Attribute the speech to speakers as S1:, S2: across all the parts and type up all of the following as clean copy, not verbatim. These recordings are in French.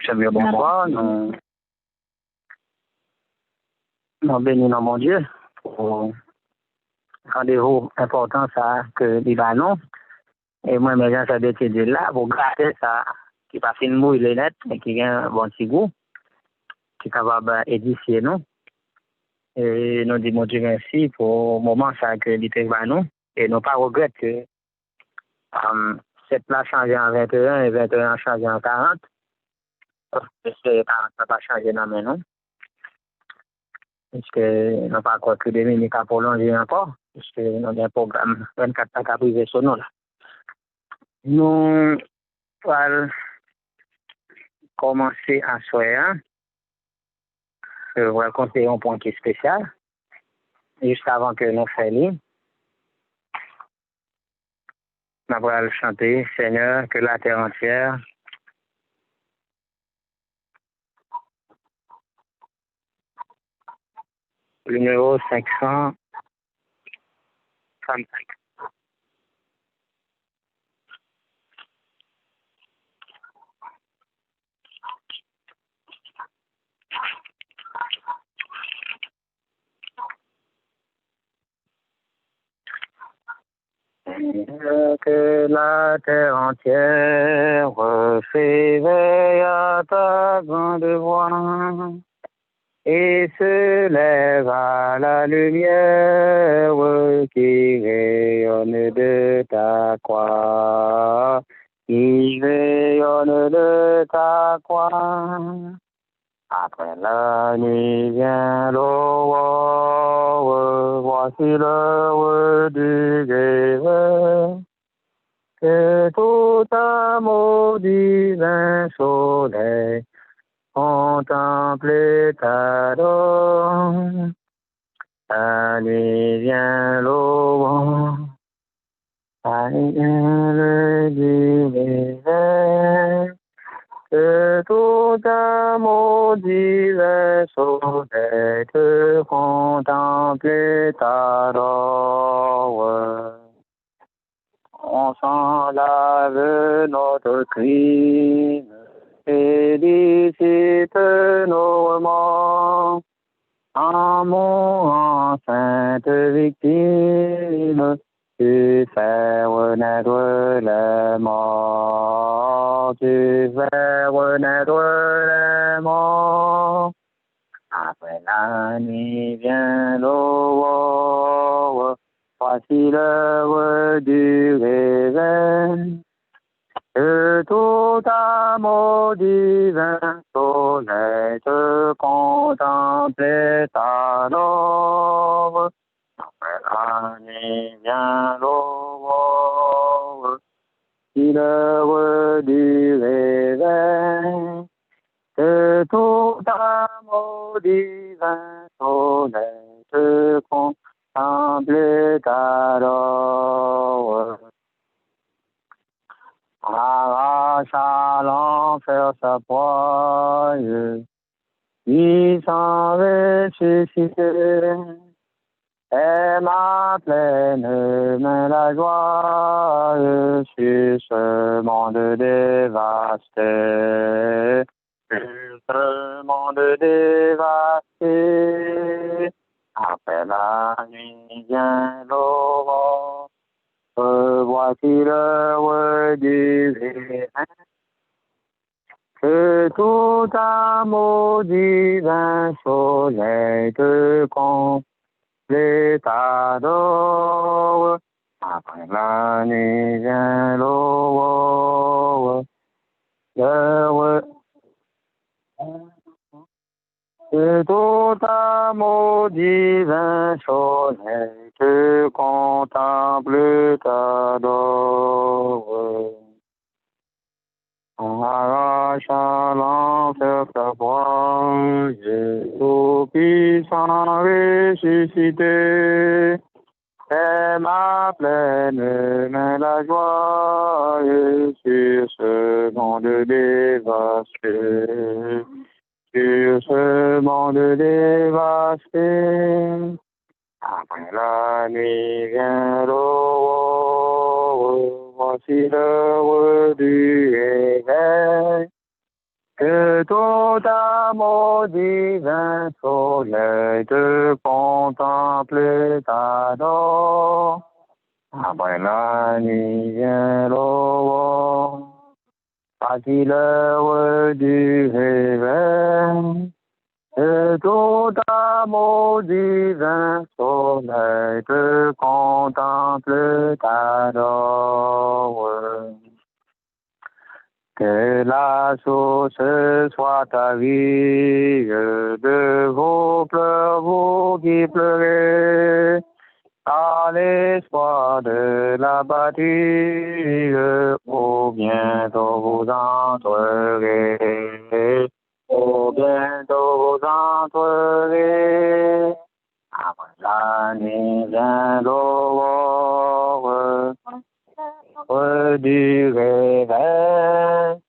S1: Seigneur, bonsoir. Nous bénissons mon Dieu pour rendez-vous important ça que il va non. Et moi, mes gens, ça doit être de là pour garder ça qui pas fin mouille les lettres et qui a un bon petit goût, qui est capable d'édifier nous. Et nous disons Dieu merci pour le moment ça que il va nous. Et nous pas regretter que cette place changé en 21 et 21 changé en 40. Parce que c'est 40 n'a pas changé dans mes noms. Parce que nous pas encore que Dominique a prolongé encore. Parce que nous avons un programme 24 ans à privé sur nous là. Nous allons commencer à soir. Je vais raconter un point qui est spécial. Juste avant que nous fassions. Nous allons chanter Seigneur, que la terre entière le numéro 535. Que la terre entière s'éveille à ta grande voix et se lève à la lumière qui rayonne de ta croix, qui rayonne de ta croix. Après la nuit vient l'aurore, voici l'heure du réveil. Que tout amour divin soleil contemple ta donne. La nuit vient l'aurore, la nuit vient le réveil. Que tout amour divin soleil te contemple ta robe. On s'en lave notre crime, félicite nos remords. En mourant sainte victime, tu fais renaître les morts, tu fais renaître les morts. Après la nuit vient l'aurore, voici l'heure du réveil. Que tout amour divin soleil te contemple ta robe. Après la nuit vient l'aurore, voici l'heure du réveil. Que tout amour divin soleil te contemple ta robe. Arrache à l'enfer sa proie, qui s'en ressuscité. Et ma pleine main la joie sur ce monde dévasté. Sur ce monde dévasté. Après la nuit vient l'aurore. Voici l'heure du réveil. Que tout amour divin soleil te comble ta dore. Après la nuit vient l'aurore. Que tout amour divin soleil te contemple ta dore. Arrache à l'enfer ta proie, Jésus puissant ressuscité. Et ma pleine main la joie sur ce monde dévasté. Sur ce monde dévasté. Après la nuit vient l'aurore, voici l'heure du réveil. Que tout amour divin soleil te contemple, t'adore. Après la nuit vient l'aurore, parti l'heure du réveil. Que tout amour divin soleil te contemple, t'adore. Que la source soit ta vie, de vos pleurs, vous qui pleurez, à l'espoir de la bâtie, au bientôt vous entrerez, au bientôt vous entrerez, après la nuit vient l'aurore, du réveil,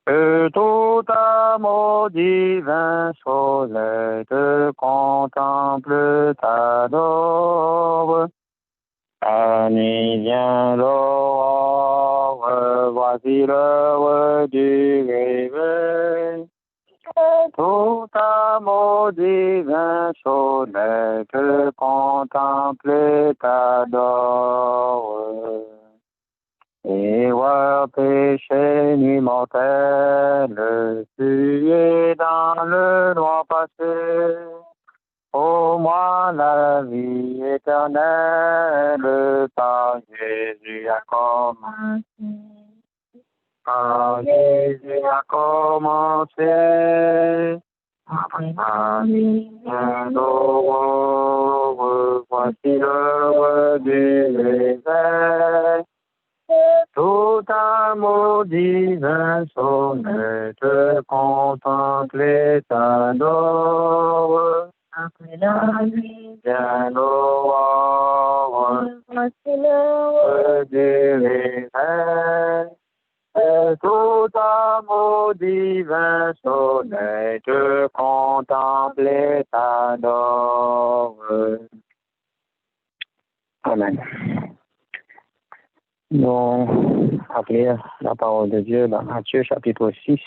S1: que tout amour divin soleil te contemple, t'adore. La nuit vient l'aurore, voici l'heure du réveil. Que tout amour divin soleil te contemple, t'adore. Et voir péché ni mortel, tu es dans le noir passé. Ô moi la vie éternelle, par Jésus a commencé. Par Jésus a commencé. Après la nuit vient l'aurore, voici l'heure du réveil. Tout amour divin soleil te contemple et t'adore. Après la nuit vient l'aurore, voici l'heure du réveil. Tout amour divin soleil te contemple et t'adore. Amen. Nous appelons la parole de Dieu dans Matthieu chapitre 6,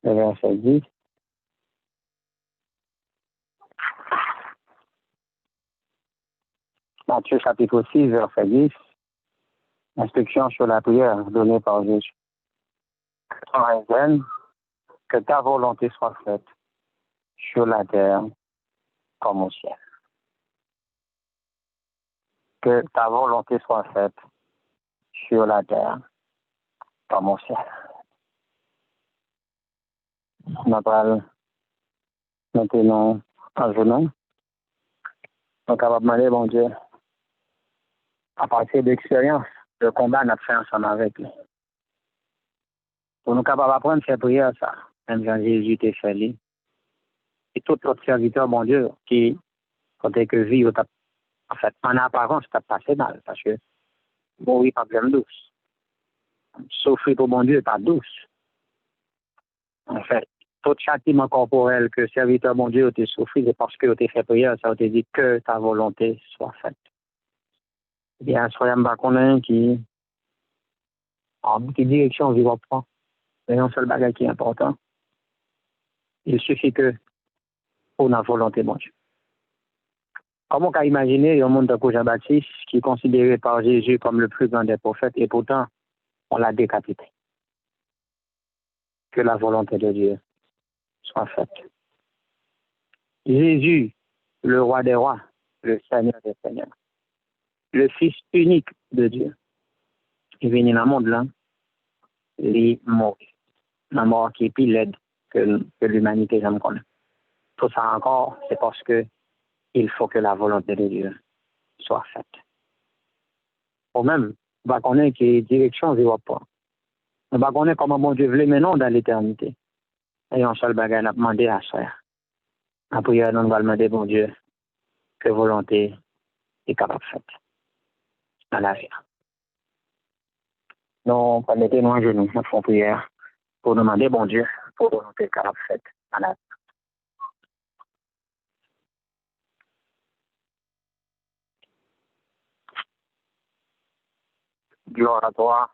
S1: le verset 10. Matthieu chapitre 6, verset 10. Instruction sur la prière donnée par Jésus. Que ta volonté soit faite sur la terre comme au ciel. Que ta volonté soit faite sur la terre comme au ciel. On appelle maintenant à genoux. On est capable de demander, bon Dieu, à partir d'expérience, le combat n'a fait ensemble avec lui. Pour nous capables d'apprendre ces prières, ça, même quand Jésus t'a fait lui. Et tout autre serviteur, bon Dieu, qui, quand que vie, en fait, en apparence, t'as passé mal, parce que mourir pas bien douce. Souffrir pour bon Dieu, pas douce. En fait, tout châtiment corporel que serviteur, bon Dieu, t'a souffert, c'est parce que t'as fait prière, ça t'a dit que ta volonté soit faite. Bien, soyons pas qu'on qui, en quelle direction on va prendre. C'est un seul bagage qui est important. Il suffit que on a volonté, bon Dieu. Comment on peut imaginer un monde de Jean-Baptiste qui est considéré par Jésus comme le plus grand des prophètes et pourtant on l'a décapité. Que la volonté de Dieu soit faite. Jésus, le roi des rois, le Seigneur des seigneurs, le Fils unique de Dieu, il est venu dans le monde là, il est mort. La mort qui est plus laide que l'humanité j'aime connaître. Tout ça encore, c'est parce que il faut que la volonté de Dieu soit faite. Ou même, on va connaître quelle direction il va prendre. On va connaître comment mon Dieu veut maintenant dans l'éternité. Et un seul bagage à demander à soi. En prière, nous allons demander, bon Dieu, que volonté est capable de faire dans la vie. Nous, mettez-nous en genoux, nous faisons prière pour demander, bon Dieu, que volonté est capable de faire dans la vie. Gloire à toi,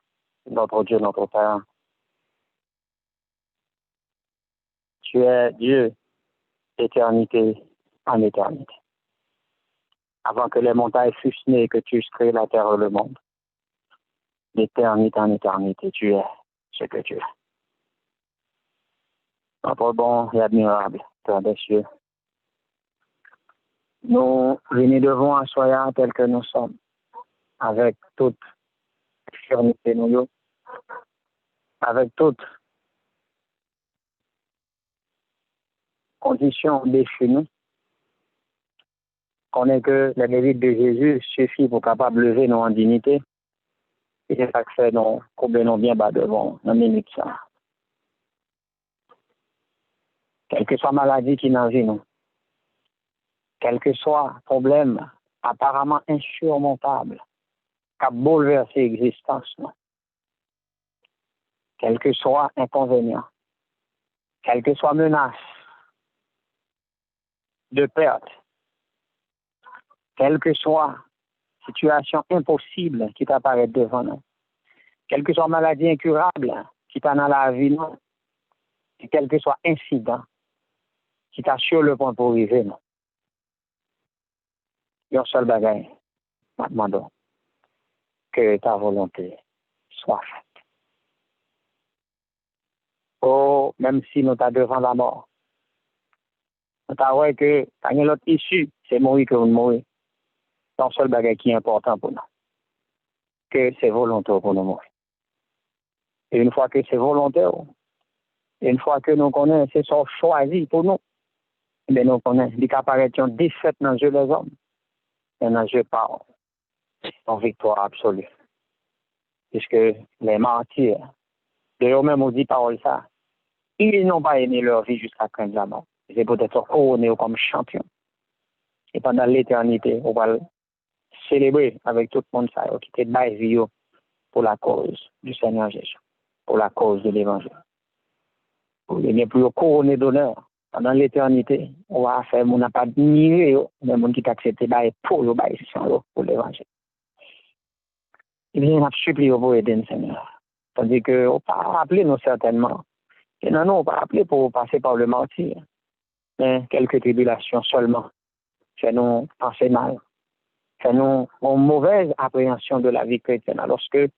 S1: notre Dieu, notre Père. tu es Dieu d'éternité en éternité. Avant que les montagnes fussent nées, que tu créé la terre et le monde. D'éternité en éternité, tu es ce que tu es. Notre bon et admirable, Père des cieux. Nous venons devant un soyant tel que nous sommes, avec toute firmité, nous, avec toute condition définie. Qu'on ait que le mérite de Jésus suffit pour capable lever nous en dignité. Et c'est ça que fait nous, combien bien bas devant, dans minute ça. Quelle que soit maladie qui nous vie, nous. Quel que soit problème apparemment insurmontable, qui a bouleversé l'existence, non. Quel que soit inconvénient, quelle que soit menace de perte, quelle que soit situation impossible qui t'apparaît devant nous, quelle que soit maladie incurable qui t'a dans la vie, non, et quel que soit incident qui t'a sur le point pour arriver, non. Il y a un seul bagage, demandons que ta volonté soit faite. Oh, même si nous t'as devant la mort, nous t'as vu que t'as une autre issue, c'est mourir que vous mourir. C'est un seul bagage qui est important pour nous. Que c'est volontaire pour nous mourir. Et une fois que c'est volontaire, et une fois que nous connaissons, c'est son choisi pour nous, eh bien nous connaissons, il apparaît une défaite dans le jeu des hommes, et dans le jeu par en victoire absolue. Puisque les martyrs, de eux-mêmes ont dit parole ça, ils n'ont pas aimé leur vie jusqu'à craindre la mort. C'est peut-être couronné comme champion. Et pendant l'éternité, on va célébrer avec tout le monde ça, qui était baillé pour la cause du Seigneur Jésus, pour la cause de l'évangile. Pour les plus couronné d'honneur. Pendant l'éternité, on va faire, on n'a pas admiré, mais on qui accepté pour l'évangile. Eh bien, on a supplié pour aider le Seigneur. Tandis qu'on ne pas rappeler nous certainement. Et non, on ne pas rappeler pour passer par le martyr. Mais quelques tribulations seulement. Fait-nous penser mal. Fait-nous une mauvaise appréhension de la vie chrétienne. Alors que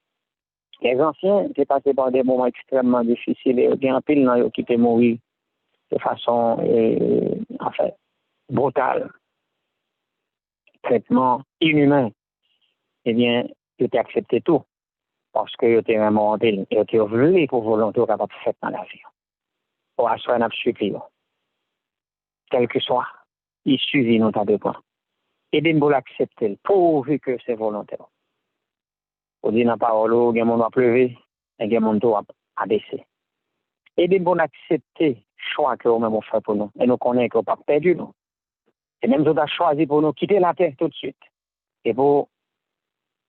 S1: les anciens étaient passés par des moments extrêmement difficiles et bien en pile, ils ont quitté mourir de façon brutale. Traitement inhumain. Eh bien, ils ont accepté tout. Parce qu'ils étaient vraiment en pile. Ils étaient voulu pour volonté capable de faire dans la vie. Pour assurer notre suppliant. Quel que soit, il suffit nous à deux points. Et bien, vous l'accepter, pourvu que c'est volontaire. Vous dites dans la parole, il y a mon pleuver, et il y a mon dos à baisser. Et bien, vous accepter le choix que vous-même fait pour nous. Et nous connaissons qu'on n'a pas perdu, nous. Et même vous avez choisi pour nous quitter la terre tout de suite. Et pour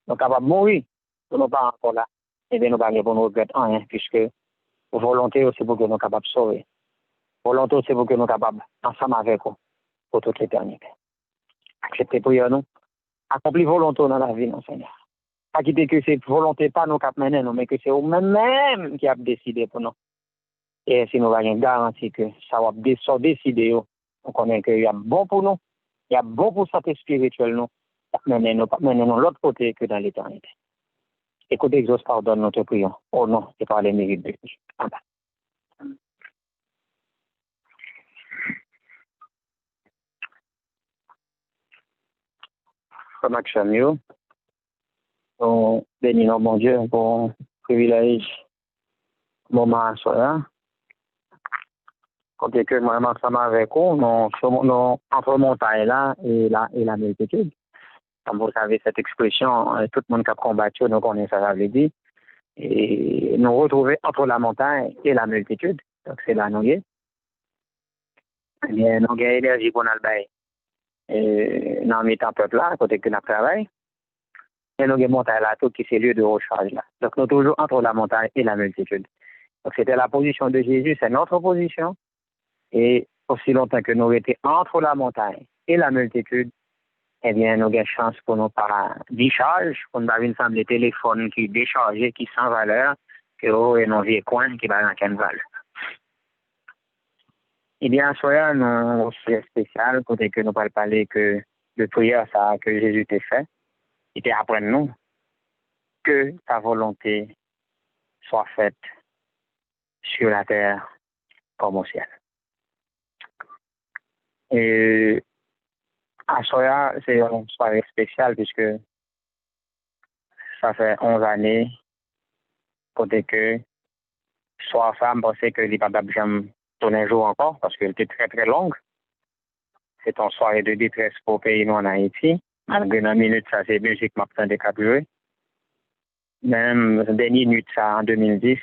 S1: nous capables de mourir, pour nous pas encore là. Et bien, nous ne pour nous regretter rien, puisque volonté, c'est pour que nous sommes capables de sauver. Volonté, c'est pour que nous sommes capables, ensemble avec vous, pour toute l'éternité. Acceptez prière, nous. Accomplir volonté dans la vie, non, Seigneur. Pas quitter que c'est volonté pas nous qui mener, mais que c'est vous-même qui a décidé pour nous. Et si nous avons une garantie que ça va décider, on connaît qu'il y a bon pour nous, il y a bon pour santé spirituelle, nous, mener nous de l'autre côté que dans l'éternité. Écoutez, Exauce, pardonne notre prière. Oh non, c'est par les mérites de Dieu. Amen. Comme action, on bénit notre bon Dieu pour un privilège, moment à soi. Quand que moi, ensemble avec vous, nous entre montagne là et la multitude. Comme vous savez, cette expression, tout le monde qui a combattu, nous connaissons ça, ça veut dire. Et nous retrouver entre la montagne et la multitude. Donc, c'est là nous y. Eh bien, nous avons l'énergie pour nous le et dans le temps peuple là, côté que nous travaillons. Et nous avons montagne là, tout qui c'est lieu de recharge là. Donc, nous toujours entre la montagne et la multitude. Donc, c'était la position de Jésus, c'est notre position. Et aussi longtemps que nous étions entre la montagne et la multitude, eh bien, nous avons chance pour nous pas décharge, pour nous avoir une ensemble de téléphones qui déchargent, qui sans valeur, que nous avons vieux coin qui va dans quelle valeur. Eh bien, soyons nous c'est spécial, côté que nous parlons parler que de prière ça que Jésus t'a fait, il t'a appris nous que ta volonté soit faite sur la terre comme au ciel. Et à Soya, c'est une soirée spéciale puisque ça fait 11 années, côté que soit femme pensait que les papas jamais tourner un jour encore parce qu'elle était très très longue. C'est une soirée de détresse pour le pays nous en Haïti. Malgré une minute, ça c'est musique m'a de capturer. Même la dernière nuit, ça en 2010,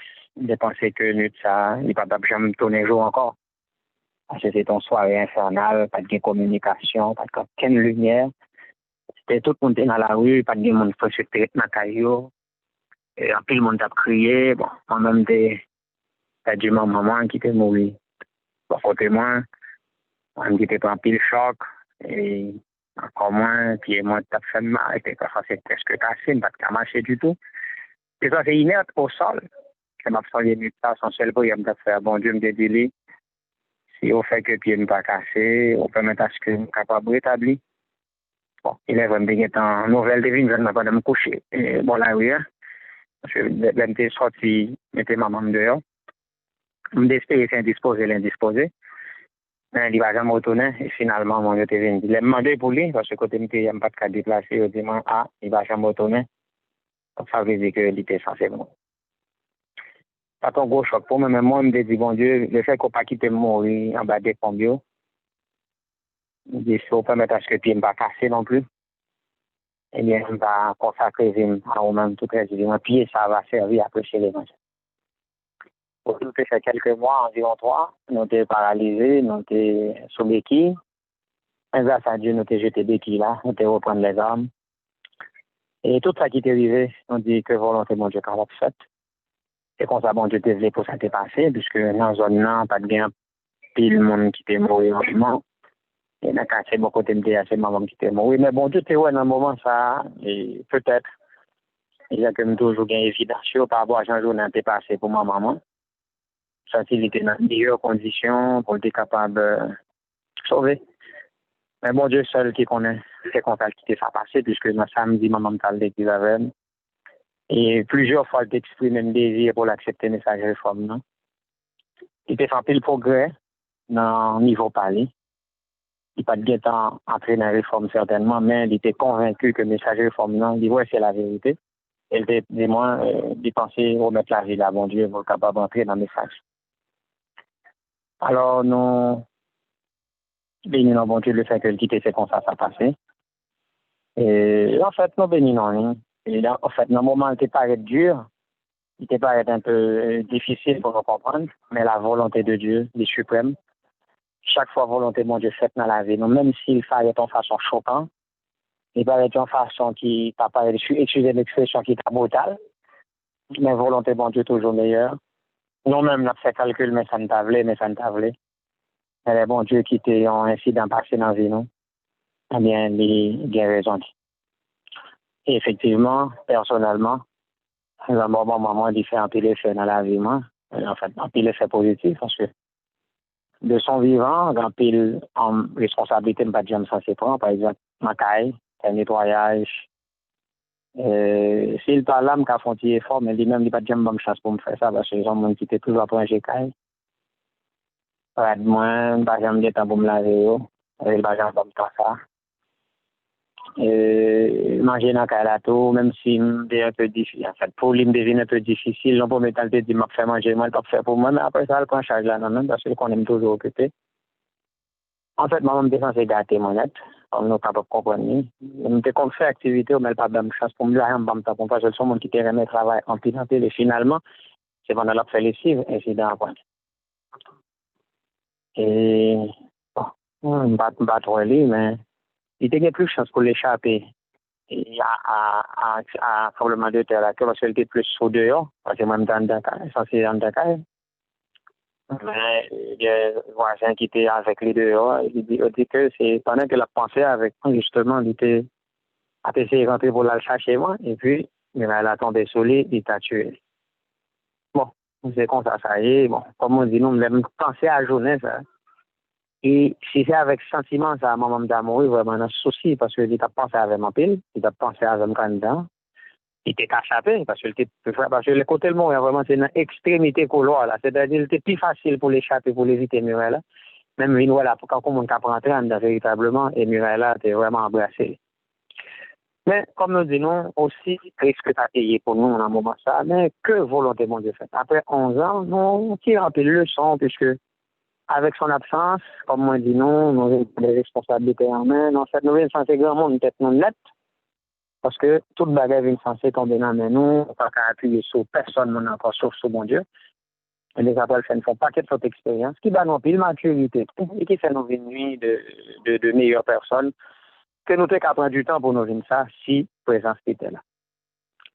S1: j'ai pensé que nuit, ça, les papas jamais tourner un jour encore. Parce que c'est une soirée infernale, pas de communication, pas aucune lumière. C'était tout le monde dans la rue, pas de monde qui se traite dans la caillou. Et en plus, le monde a crié. Bon, moi-même, j'ai dit maman qui était mourir. Bon, côté moi, on dit que en pile choc. Et encore moins, puis moi, t'as fait mal. Et ça, c'est presque cassé, pas de marcher du tout. Et ça, c'est inerte au sol. Je m'a fait une ça, son seul bruit, il m'a fait, bon Dieu, me dit, si on fait que pied ne pas cassé, on peut mettre à ce que nous capable de rétablir. Bon, il est vraiment bien en nouvelle devine, je ne vais pas me coucher. Et bon, là, oui, hein, parce que j'étais sorti, mettais maman dehors. Je me désespérais, c'est indisposé, l'indisposé. Mais il va jamais retourner. Et finalement, mon était venu. Il m'a demandé pour lui, parce que côté il n'y a pas de cas déplacé, il dit, ah, il va jamais retourner. Donc, ça veut dire qu'il était censé mourir. Pas ton gros choc pour moi, mais moi, je me dis, bon Dieu, le fait qu'on ne pas quitter mourir en bas des combien, je dis, si on peut mettre à ce que pied ne pas casser non plus, eh bien, on va consacrer à nous-mêmes tout résident. Puis ça va servir à prêcher l'évangile. Pour tout fait quelques mois, environ 3, nous étions paralysés, nous étions sous béquille. Mais grâce à Dieu, nous étions jetés béquille là, nous étions reprendre les armes. Et tout ça qui est arrivé, on dit que volonté, mon Dieu, quand on l'a fait. C'est comme ça, bon Dieu, désolé pour ça t'est passé, puisque dans la zone là, pas de bien, pile le monde qui était mort en et dans le quartier, mon côté, c'est maman qui était mort. Mais bon Dieu, t'es ouais, dans un moment, ça, et peut-être, il y a comme toujours une évidence par rapport à Jean-Jour, n'était passé pour ma maman. Ça, il était dans de meilleures conditions pour être capable de sauver. Mais bon Dieu seul qui connaît, c'est qu'on a quitté ça passé, puisque le samedi, maman m'a dit qu'il avait. Et plusieurs fois, il exprimé un désir pour l'accepter le message réforme. Non? Il était fait le progrès dans le niveau parler. Il n'a pas de temps entré dans la réforme certainement, mais il était convaincu que le message réforme, non, il dit ouais, c'est la vérité. Et il était moins dépensé remettre la vie à bon Dieu pour être capable d'entrer dans le message. Alors, nous, bénissons bon Dieu le fait que le quitter, c'est comme ça passé. Et en fait, nous bénissons. Et là, en fait, dans le moment, il était paraît dur, il était paraît un peu difficile pour nous comprendre, mais la volonté de Dieu, est suprême. Chaque fois, volonté de mon Dieu faite dans la vie, nous, même s'il fallait en façon choquante, il paraît en façon qui, pas paraît, excusez l'expression qui est brutale, mais volonté de mon Dieu toujours meilleure. Nous-mêmes, nous avons fait calcul, mais ça ne t'a voulu, mais ça ne t'a voulu. Mais bon Dieu qui était un incident passé dans la vie, nous, eh bien, il a raison. Et effectivement, personnellement, dans un moment, il fait un pile effet dans la vie, moi. En fait, un pile effet positif, parce que de son vivant, un pile en responsabilité, pas de jamais censé prendre, par exemple, ma caille, un nettoyage. S'il parle là, il a fait un petit effort, mais lui-même, il n'a pas de jamais bonne chance pour me faire ça, parce que les gens qui étaient toujours pour un GK. Pas de moins, pas jamais de temps pour me laver, il pas jamais pour me faire ça. Manger dans la tout, même si c'est un peu difficile. En fait, pour lui, devient un peu difficile. Non, pour me dire, je faire manger, moi, je faire pour moi, mais après ça, je prends charge là, non, parce qu'on aime toujours occuper. En fait, moi, je me censé gâter mon net, comme nous pas comprendre. Je me comme faire activité, mais pas de chance pour me dire, je me tape pas, je suis monde qui te remet travail en piloté, et finalement, c'est pendant la fait lessive, incident à point. Et, bon, je ne pas trop lui, mais il y a plus de chance pour l'échapper. À probablement de terre là, parce qu'elle était plus au dehors, parce que même dans Dakar, censé dans Dakar. Mais il y a un voisin qui était avec les dehors, il dit que c'est pendant qu'elle a pensé avec moi, justement, il était à essayer de rentrer pour la chercher moi, et puis, elle a tombé sur lui, il t'a tué. Bon, c'est comme ça y est, bon, comme on dit, nous, même penser à la journée, ça. Et si c'est avec sentiment, ça, maman m'a mourir vraiment dans ce souci, parce que il a pensé avec ma pile, il a pensé avec mon candidat, il était échappé, parce que le côté de mourir, vraiment, c'est une extrémité couloir, là. C'est-à-dire, c'était plus facile pour l'échapper, pour l'éviter, Muriel, là. Même une là, pour quand on peut rentrer en dedans, véritablement, et Muriel, là, t'es vraiment embrassé. Mais, comme nous disons, aussi, risque à payer pour nous, dans un moment ça, mais que volonté, mon Dieu, fait. Après 11 ans, nous, on tire un peu de leçon, puisque, avec son absence, comme moi dit non, nous avons des responsabilités en main. Non, cette nouvelle censée grand monde peut-être non net, parce que toute bagarre est censée tomber dans main nous, on ne peut pas appuyer sur personne, non encore sauf sur mon Dieu. Et les appels ne font pas que cette expérience, qui va nous pile maturité, et qui fait nous venir de meilleures personnes, que nous devons prendre du temps pour nous venir ça, si présence était là.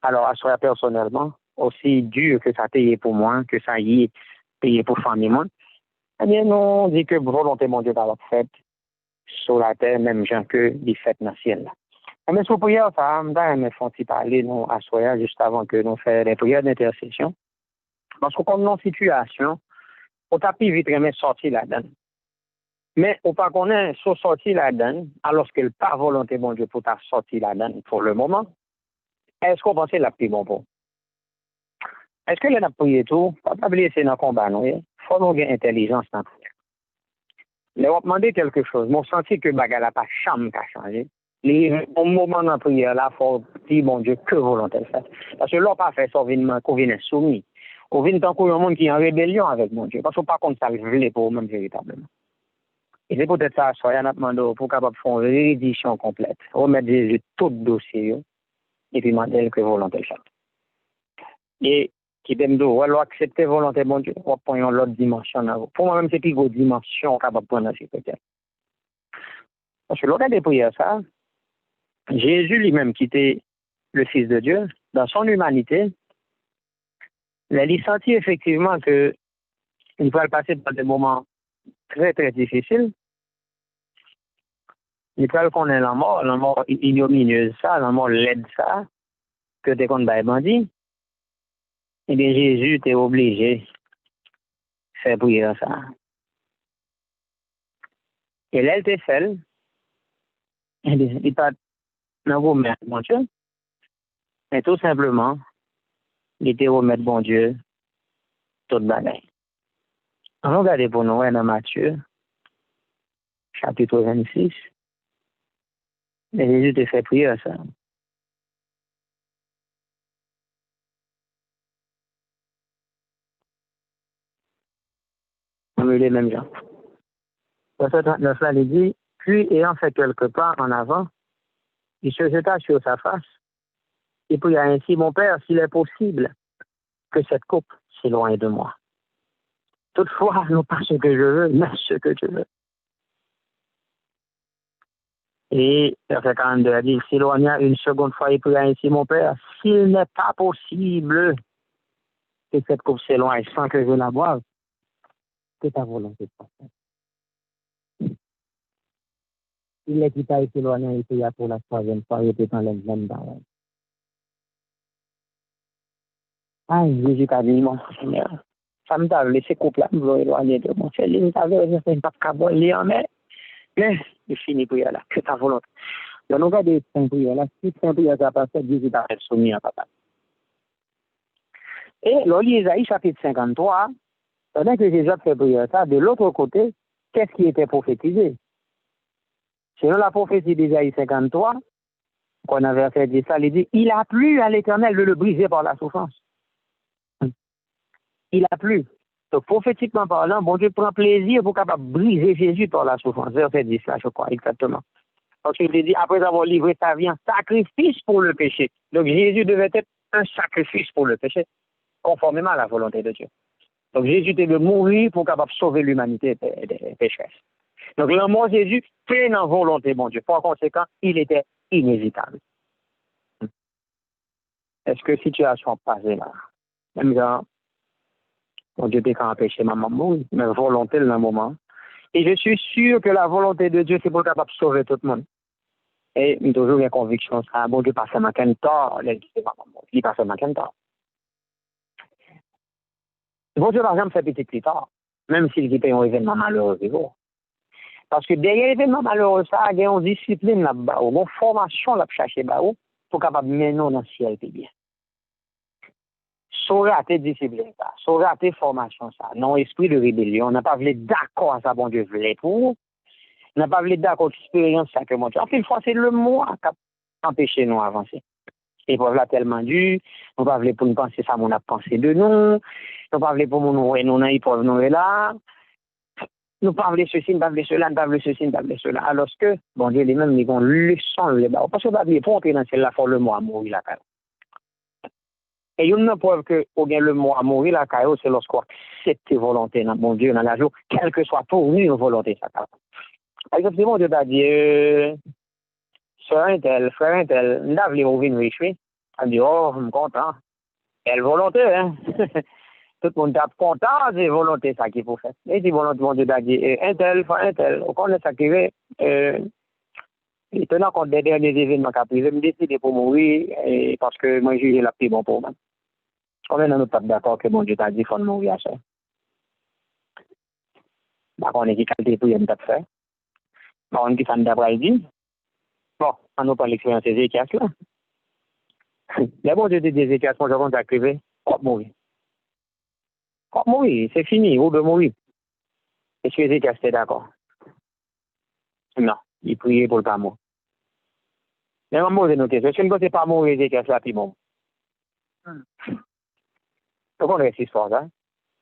S1: Alors, à soi personnellement, aussi dur que ça a été pour moi, que ça y est payé pour famille, moi, eh bien, nous, on dit que volonté, mon Dieu, par la fête sur la terre, même gens que les fêtes dans le ciel. Mais sur prière, ça, me font parler, nous, à soya, juste avant que nous fassions des prières d'intercession. Parce que comme dans situation, on t'a plus vite remettre sortir là-dedans. Mais on pas connaît sur sortir là-dedans, alors que pas volonté, mon Dieu, pour ta sortir là-dedans pour le moment. Est-ce qu'on pense la plus bon pour? Est-ce que l'on a prié tout? Pas oublier c'est dans le combat, non? Il faut nous avoir intelligence dans tout. Mais on demandé quelque chose. Mon senti que bagarre n'a pas chambre qu'à changer. Au moment de la prière, là, il faut dire, mon Dieu, que volonté fait. Parce que l'on pas fait ça, qu'on vienne soumis. On vient tant qu'il y a un monde qui est en rébellion avec mon Dieu. Parce qu'on pas contre ça, le voulait pour eux-mêmes véritablement. Et c'est peut-être ça, il y en a demandé pour capable faire une réédition complète. Remettre Jésus tout le dossier, et puis demander que volonté fait. Et qui t'aime d'eau, alors accepter volonté, mon Dieu, on prend une autre dimension. Pour moi-même, c'est plus une dimension capable de prendre ces côtés. Parce que l'autre des prières, ça, Jésus lui-même, qui était le Fils de Dieu, dans son humanité, il a senti effectivement qu'il pouvait passer par des moments très, très difficiles. Il pouvait connaître la mort ignominieuse, ça, la mort laide, ça, que des comptes bandits. Eh bien, Jésus était obligé de faire prière ça. Et là, il était seul. Eh bien, il pas dans vos mains, mon Dieu. Mais tout simplement, il était remettre, bon Dieu, toute bagaille. On regarde pour nous dans Matthieu, chapitre 26. Et Jésus te fait prier ça. On me les mêmes gens. Verset 39 là, il dit, puis ayant fait quelques pas en avant, il se jeta sur sa face et pria ainsi, mon Père, s'il est possible, que cette coupe s'éloigne de moi. Toutefois, non pas ce que je veux, mais ce que tu veux. Et verset 42 a dit, il s'éloigna une seconde fois et pria ainsi, mon Père, s'il n'est pas possible que cette coupe s'éloigne sans que je la boive, que ta volonté soit faite. Il est qui t'a été éloigné et pria pour la troisième fois, il était dans les mêmes barrières. Ah, Jésus a dit, mon Seigneur, ça me t'a laissé couple-là, me éloigner de mon Seigneur, il t'avait dit, c'est pas capable de mais il finit prière là, que ta volonté. Donc, nous regardons cette prière là, si cette prière ça passe, Jésus t'a soumis à papa. Et là, Isaïe chapitre 53, pendant que Jésus a fait prière ça, de l'autre côté, qu'est-ce qui était prophétisé? Selon la prophétie d'Isaïe 53, qu'on a verset 10, ça, il dit, il a plu à l'Éternel de le briser par la souffrance. Il a plu. Donc, prophétiquement parlant, bon Dieu prend plaisir pour capable briser Jésus par la souffrance. Verset 10, là, je crois, exactement. Donc, il dit, après avoir livré sa vie en sacrifice pour le péché. Donc, Jésus devait être un sacrifice pour le péché, conformément à la volonté de Dieu. Donc, Jésus devait mourir pour capable sauver l'humanité des pécheurs. Donc, le mort Jésus fait une volonté, mon Dieu. Par conséquent, il était inévitable. Est-ce que situation passée là? Même genre, mon Dieu peut empêcher ma maman, mais volonté dans le moment. Et je suis sûr que la volonté de Dieu, c'est pour capable sauver tout le monde. Et j'ai toujours une conviction, ça, bon Dieu passe à ma tort, il passe à ma tort. Bon Dieu, par exemple, fait petit plus tard, même s'il était un événement malheureux. Parce que derrière l'événement malheureux, ça, il y a une discipline là-bas, une formation là pour chercher pour capable mener dans le ciel bien. Sauver à tes disciplines, ça, sauver à tes formations, ça, non esprit de rébellion, on n'a pas voulu d'accord à ça, bon Dieu voulait pour vous. On n'a pas voulu d'accord l'expérience, ça que mon Dieu. En plus, c'est le moi qui a empêché nous d'avancer. Et pour là tellement dur, on pas voulu pour nous penser ça, on a pensé de nous, on pas voulu pour nous, nous, dans l'épreuve, nous, là. Nous pas voulu ceci, nous pas voulu cela, nous pas voulu ceci, nous pas voulu cela. Alors que, bon Dieu, les mêmes, ils ont leçon, les bas. Parce que, pas voulu pour entrer dans celle-là, faut le moi mourir là, quand et une preuve que ou bien le mot à mourir la caillou, c'est lorsqu'on accepte volonté dans mon Dieu dans la joie, quelle que soit pour nous une volonté ça. Par exemple, si mon Dieu t'a dit soeur un tel, frère un tel, nous avons ouvert riche, on dit oh, je suis content. Quelle volonté, hein? Tout le monde est content de volonté ça qu'il faut faire. Et si volonté mon Dieu t'a dit un tel, frère un tel, on connaît ça qui est et tenant compte des derniers événements qu'a pris, je me décide pour mourir parce que moi j'ai la plus bon pour moi. On est pas d'accord que mon Dieu t'a dit qu'il faut mourir à ça. D'accord, on est qui qualité pour y aller faire. Bon, on dit ça d'après dit. Bon, on n'a pas l'expérience des Ézéchias là. Mais bon Dieu dit des Ézéchias, moi je compte arriver, on mourir. On mourir, c'est fini, ou de mourir. Est-ce que Ézéchias était d'accord? Non, il priait pour le pas mourir. Mais on va noter, est-ce que ne peut pas mourir Ézéchias là, puis bon. Donc on reste histoire, hein.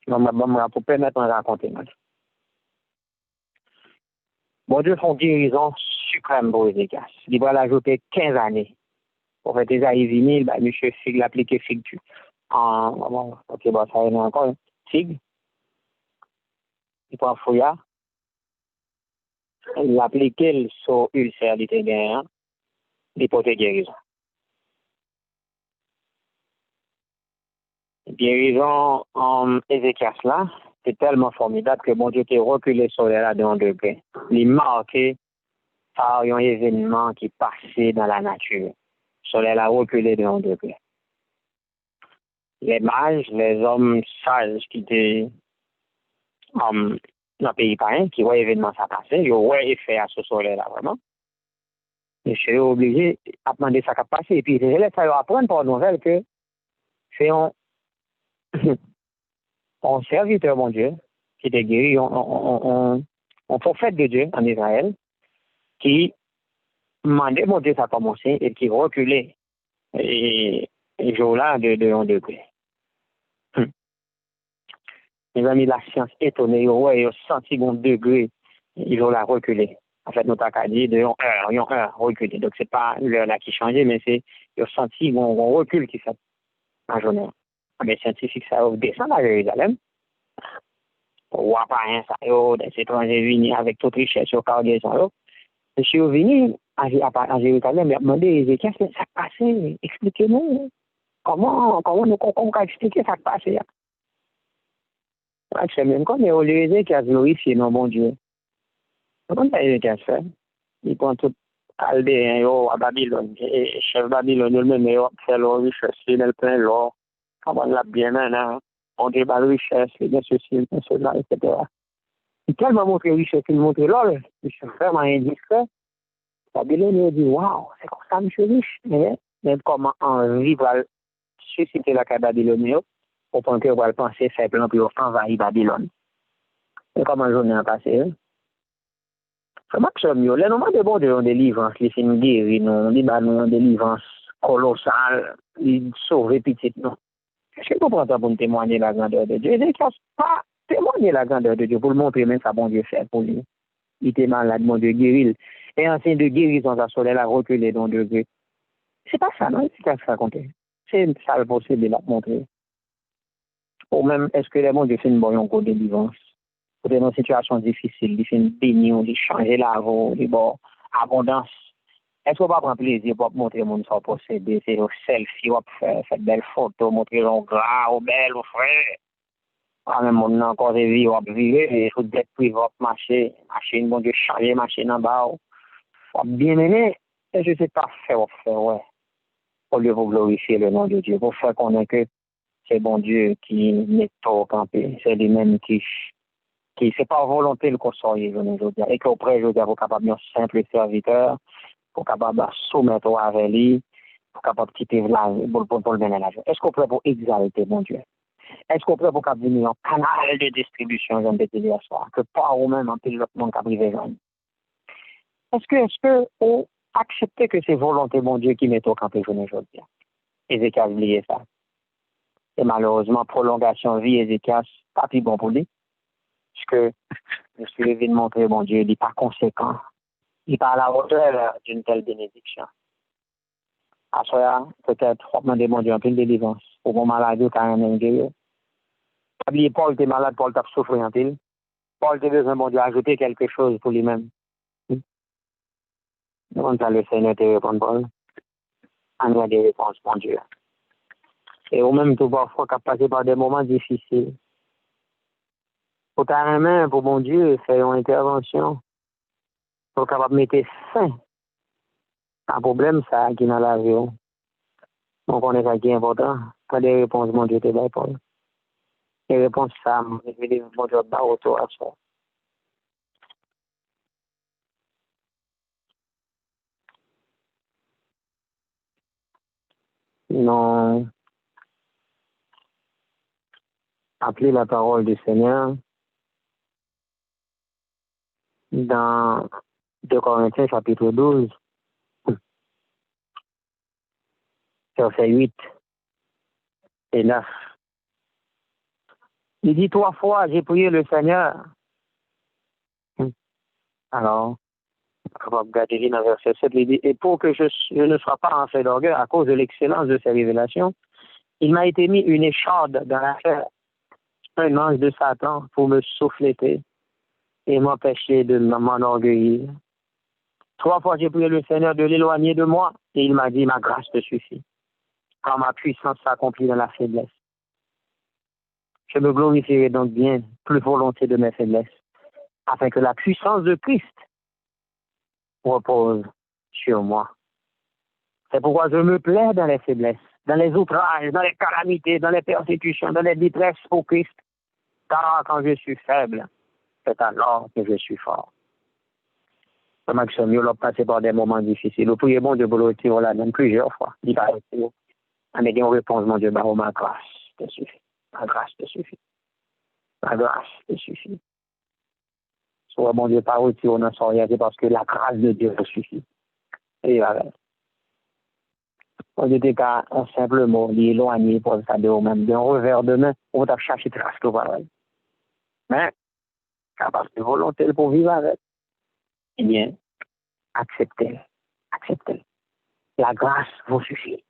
S1: Pour permettre de raconter. Bon Dieu font guérison suprême pour Ézéchias. Il va l'ajouter 15 années. Pour faire des aïvinils, bah, monsieur Fig l'appliquer Fig tu. Ok, bon, ça y est encore. Fig. Il prend fouillard. Il l'applique sur ulcère du terrain. Il porte guérison. Guérison en Ézéchias là, c'est tellement formidable que mon Dieu qui reculé sur les là de 1 degré. Il est marqué par un événement qui passait dans la nature. Soleil a reculé de 1 degré. Les mages, les hommes sages qui étaient dans le pays païen, qui voient l'événement ça passer, ils ont effet à ce soleil-là, vraiment. Et je suis obligé à demander ça qui passé. Et puis, je laisse ça apprendre par nouvelle que c'est un serviteur, mon Dieu, qui était guéri, un prophète de Dieu en Israël, qui demandait, mon Dieu, ça a commencé, et qui reculait. Et jour-là, de 1 degré. Ils ont mis la science étonnée, ils ont senti 1 degré, ils ont la reculé. En fait, nous avons dit de 1 heure reculé. Donc, ce n'est pas l'heure là qui changeait, mais c'est, ils ont senti un recul qui fait en journée. Les scientifiques, ça descend à Jérusalem. Ou à Paris, ça, des étrangers venus avec toute richesse au cargaison. Je suis venu à Jérusalem et demandé, qu'est-ce que ça passait? Expliquez-nous. Comment nous pouvons expliquer ça passait? C'est même comme les qui a glorifié nos bon Dieu. Comment ça a fait? Ils prennent tout Aldéen à Babylone. Et chef Babylone, lui-même, il fait leur richesse, il plein l'or. Comment l'a bien maintenant? On dit la richesse, bien ceci, bien cela, etc. Il tellement montré richesse, il montre l'or. Il est vraiment indiscret. Babylone, il dit, waouh, c'est comme ça, monsieur riche. Mais comment envie va susciter la Babylone, au point que va penser simplement pour envahir Babylone. Et comment la journée a passé? C'est maximum. Les noms de bon Dieu ont des délivrance, les films guéris, nous, des délivrances colossales, ils sauvent petites, non. Est-ce que vous prenez pour témoigner la grandeur de Dieu? Il ne pas témoigner la grandeur de Dieu pour le montrer même ça, bon Dieu fait pour lui. Il était malade, mon Dieu guérit. Et en signe de guérison, ça soleil a reculé dans 2 degrés. C'est pas ça, non? C'est pas ça raconter. C'est ça le possible de la montrer. Ou même, est-ce que les bon Dieu fait une bonne encore délivrance? Pour dans une situation difficile, il fait une béni, il change la voie, il bon abondance. Est-ce qu'on va prendre plaisir pour montrer mon ça posséder, c'est un selfie, on faire belle photo, montrer un gras, ou belle, ou frère. Ah, même on a encore des vies, on va vivre, il faut d'être privé, marcher, machine, bon Dieu, changer, machine en bas. On bien mener, et je sais pas faire, ouais. Au lieu de glorifier le nom de Dieu, pour faire connaître que c'est bon Dieu qui n'est pas campé, c'est lui-même qui qui c'est pas volonté le conseil, je veux dire, et qu'auprès, je veux dire, vous capable d'un simple serviteur, pour capable soumettre avec lui, pour capable quitter la pour le ménage. Est-ce qu'on peut pour exalter mon Dieu? Est-ce qu'on peut pour capable venir en canal de distribution, j'aime te dire ça, que pas ou même en pile l'autre monde qui a privé. Est-ce que on accepte que c'est volonté mon Dieu qui met au camp aujourd'hui? Ézéchias oublié ça. Et malheureusement, prolongation vie Ézéchias, pas plus bon pour lui. Parce que je suis levé de montrer, mon Dieu, il n'est pas conséquent. Il n'est pas à la hauteur d'une telle bénédiction. À soi, peut-être, on demander, mon Dieu, un peu de délivrance. Pour mon maladie, quand on a un guerrier. Oubliez, Paul était malade, Paul t'a souffert en pile. Paul était besoin, mon Dieu, ajouter quelque chose pour lui-même. Demande à le Seigneur te répondre, Paul. On a des réponses, mon Dieu. Et au même temps, parfois, qu'à passer par des moments difficiles. Pour ta main, pour mon Dieu, faire une intervention. Pour capable de mettre fin à un problème, ça, qui est dans la vie. Donc, on est ça qui est important. Pas des réponses, mon Dieu, te donne, Paul. Les réponses, ça, mon Dieu, pas autour à ça. Non. Appeler la parole du Seigneur dans 2 Corinthiens chapitre 12, verset 8 et 9. Il dit 3 fois, j'ai prié le Seigneur. Alors, on va regarder dans verset 7, il dit, et pour que je ne sois pas en fait d'orgueil à cause de l'excellence de ces révélations, il m'a été mis une écharde dans la chair, un ange de Satan pour me souffleter et m'empêcher de m'enorgueillir. 3 fois, j'ai prié le Seigneur de l'éloigner de moi et il m'a dit, ma grâce te suffit, car ma puissance s'accomplit dans la faiblesse. Je me glorifierai donc bien plus volontiers de mes faiblesses, afin que la puissance de Christ repose sur moi. C'est pourquoi je me plais dans les faiblesses, dans les outrages, dans les calamités, dans les persécutions, dans les détresses pour Christ. Car quand je suis faible, c'est alors que je suis fort. Le maximum, nous avons passé par des moments difficiles. Nous prions bon Dieu pour le retirer là, même plusieurs fois. Il va retirer. Mais une réponse, mon Dieu, ma grâce te suffit. Ma grâce te suffit. Ma grâce te suffit. Soit bon Dieu, pas retirer, on n'en sort rien, c'est parce que la grâce de Dieu te suffit. Et voilà. On était qu'à un simple mot, l'éloigner pour ça de vous-même, d'un revers de main, on t'a cherché trace de pareil. Mais, capable de volonté pour vivre avec, eh bien, acceptez-le. Acceptez-le. La grâce vous suffit.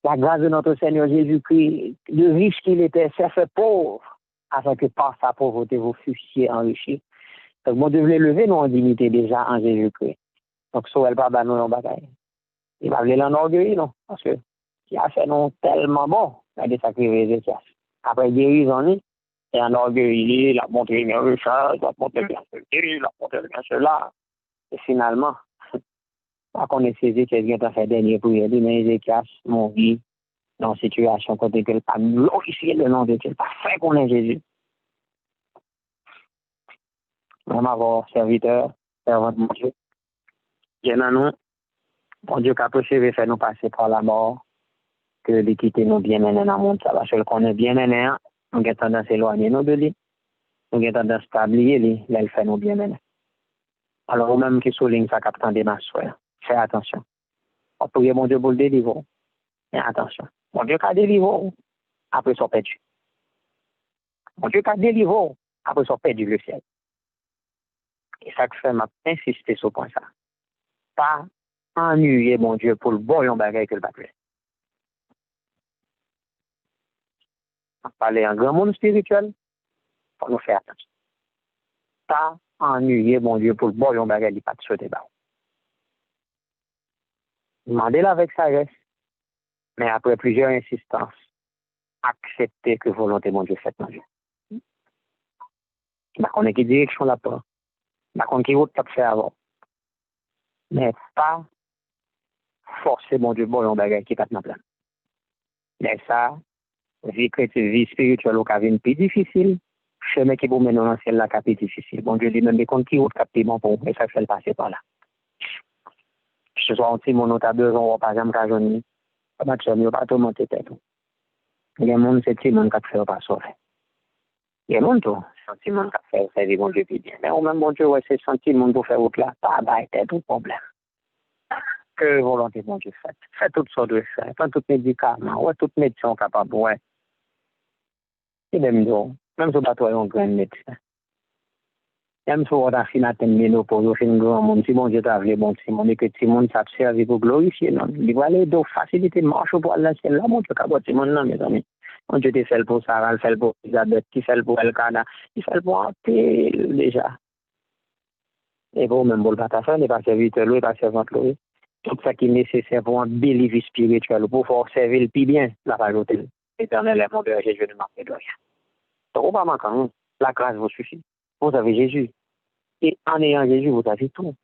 S1: La grâce de notre Seigneur Jésus-Christ, le riche qu'il était, s'est fait pauvre, afin que par sa pauvreté vous fussiez enrichis. Donc, mon Dieu voulait lever nos dignités déjà en Jésus-Christ. Donc, ça, elle pas nous en bataille. Il va voulu l'enorgueillir, non? Parce que, il a fait non tellement bon, il a des sacrifices. Après, guérison, et enorgueilli, il a montré une richesse, il a montré bien ceci, il a montré bien cela. Et finalement, quand on est saisi, quelqu'un t'a fait dernier pour lui, mais Ézéchias, mon vie, dans une situation côté que pas glorifié le nom de Dieu, pas fait qu'on est Jésus. Même avoir serviteur, servante mon Dieu. Bien à nous, mon Dieu, qu'a préféré faire nous passer par la mort, que de quitter nous bien menés dans le monde, ça va. Parce qu'on est bien menés, on a tendance à éloigner nous de lui, on a tendance à oublier lui, là, il fait nous bien menés. Alors, au même qui souligne ça, capitaine des masses, fais attention. On prie mon Dieu pour le délivrer. Mais attention. Mon Dieu qui a délivré, après son perdu. Mon Dieu qui a délivré, après son perdu le ciel. Et ça que fait m'a insisté sur ce point ça. Pas ennuyer mon Dieu pour le bon bagage que le battu. On parle en grand monde spirituel, pour nous faire attention. Pas ennuyer mon Dieu pour le bon bagage qui pas de sauter bas. Demandez-le avec sagesse, mais après plusieurs insistances, acceptez que volonté mon Dieu faite mon Dieu. On est qui direction la porte. On qui route cap fait avant. Mais pas forcer mon Dieu bon bagage qui pas de plan. Mais ça, vie chrétienne, vie spirituelle, au cas plus difficile, chemin qui vous mène dans le ciel là, cap est difficile. Bon Dieu lui-même, des comptes qui route cap bon pour vous, et ça fait le passer par là. Que ce soit un petit mon autre besoin, par exemple, qu'à journée, pas de chemin, pas tout monter tête. Il y a un monde, c'est petit monde qui fait pas sauver. Il y a un monde, c'est un petit monde qui fait servir bon Dieu puis bien. Mais au même bon Dieu, ouais, c'est un petit monde pour faire route là, pas de tout problème. Que volonté bon Dieu fait. Fait toutes sortes de choses. Fait tout médicaments, ouais, toutes médecins capables, ouais. Et même si pas toi, un grand médecin. Même si on a fini à atteindre ménopause, on fait un grand monde, si bon Dieu t'a vu, bon, si mon et que si mon ça servi pour glorifier, non. Il va aller de facilité, marche pour aller ciel là, mon Dieu, qu'à si mon nom, mes amis. Mon Dieu, t'es fait pour Sarah, il fait pour Elisabeth, il fait pour Elkana, il fait pour un déjà. Et pour même pour le faire, il n'est pas serviteur, il n'est pas servante, tout ça qui est nécessaire pour un bel vie spirituel, pour pouvoir servir le plus bien, la rajouter. Éternel est mon Dieu, Jésus ne manque de rien. Donc, on va manquer, hein. La grâce vous suffit. Vous avez Jésus. Et en ayant Jésus, vous avez tout.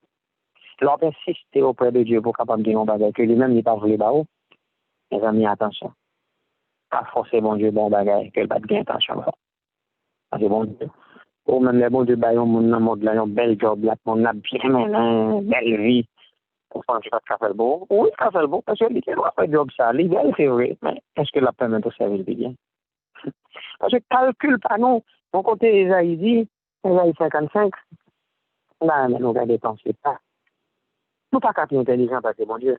S1: L'on persiste auprès de Dieu pour capable de dire un bagage que lui-même n'est pas voulu barreau. Mes amis, attention. Pas forcément Dieu bon bagage, que le bat de attention. Parce que bon Dieu. Ou même les bons Dieu, mon mode là, un bel job là, mon a bien, belle vie. Pour faire ça fait le beau. Oui, ça fait le beau, parce que lui, il doit faire le job ça. L'idéal, c'est vrai. Mais est-ce que la permet de servir le bien? Parce que calcule pas, non. Mon côté, Isaïe dit, Isaïe 55, là, mais nous ne dépensons pas. Nous pas qu'à être intelligents parce que, mon Dieu,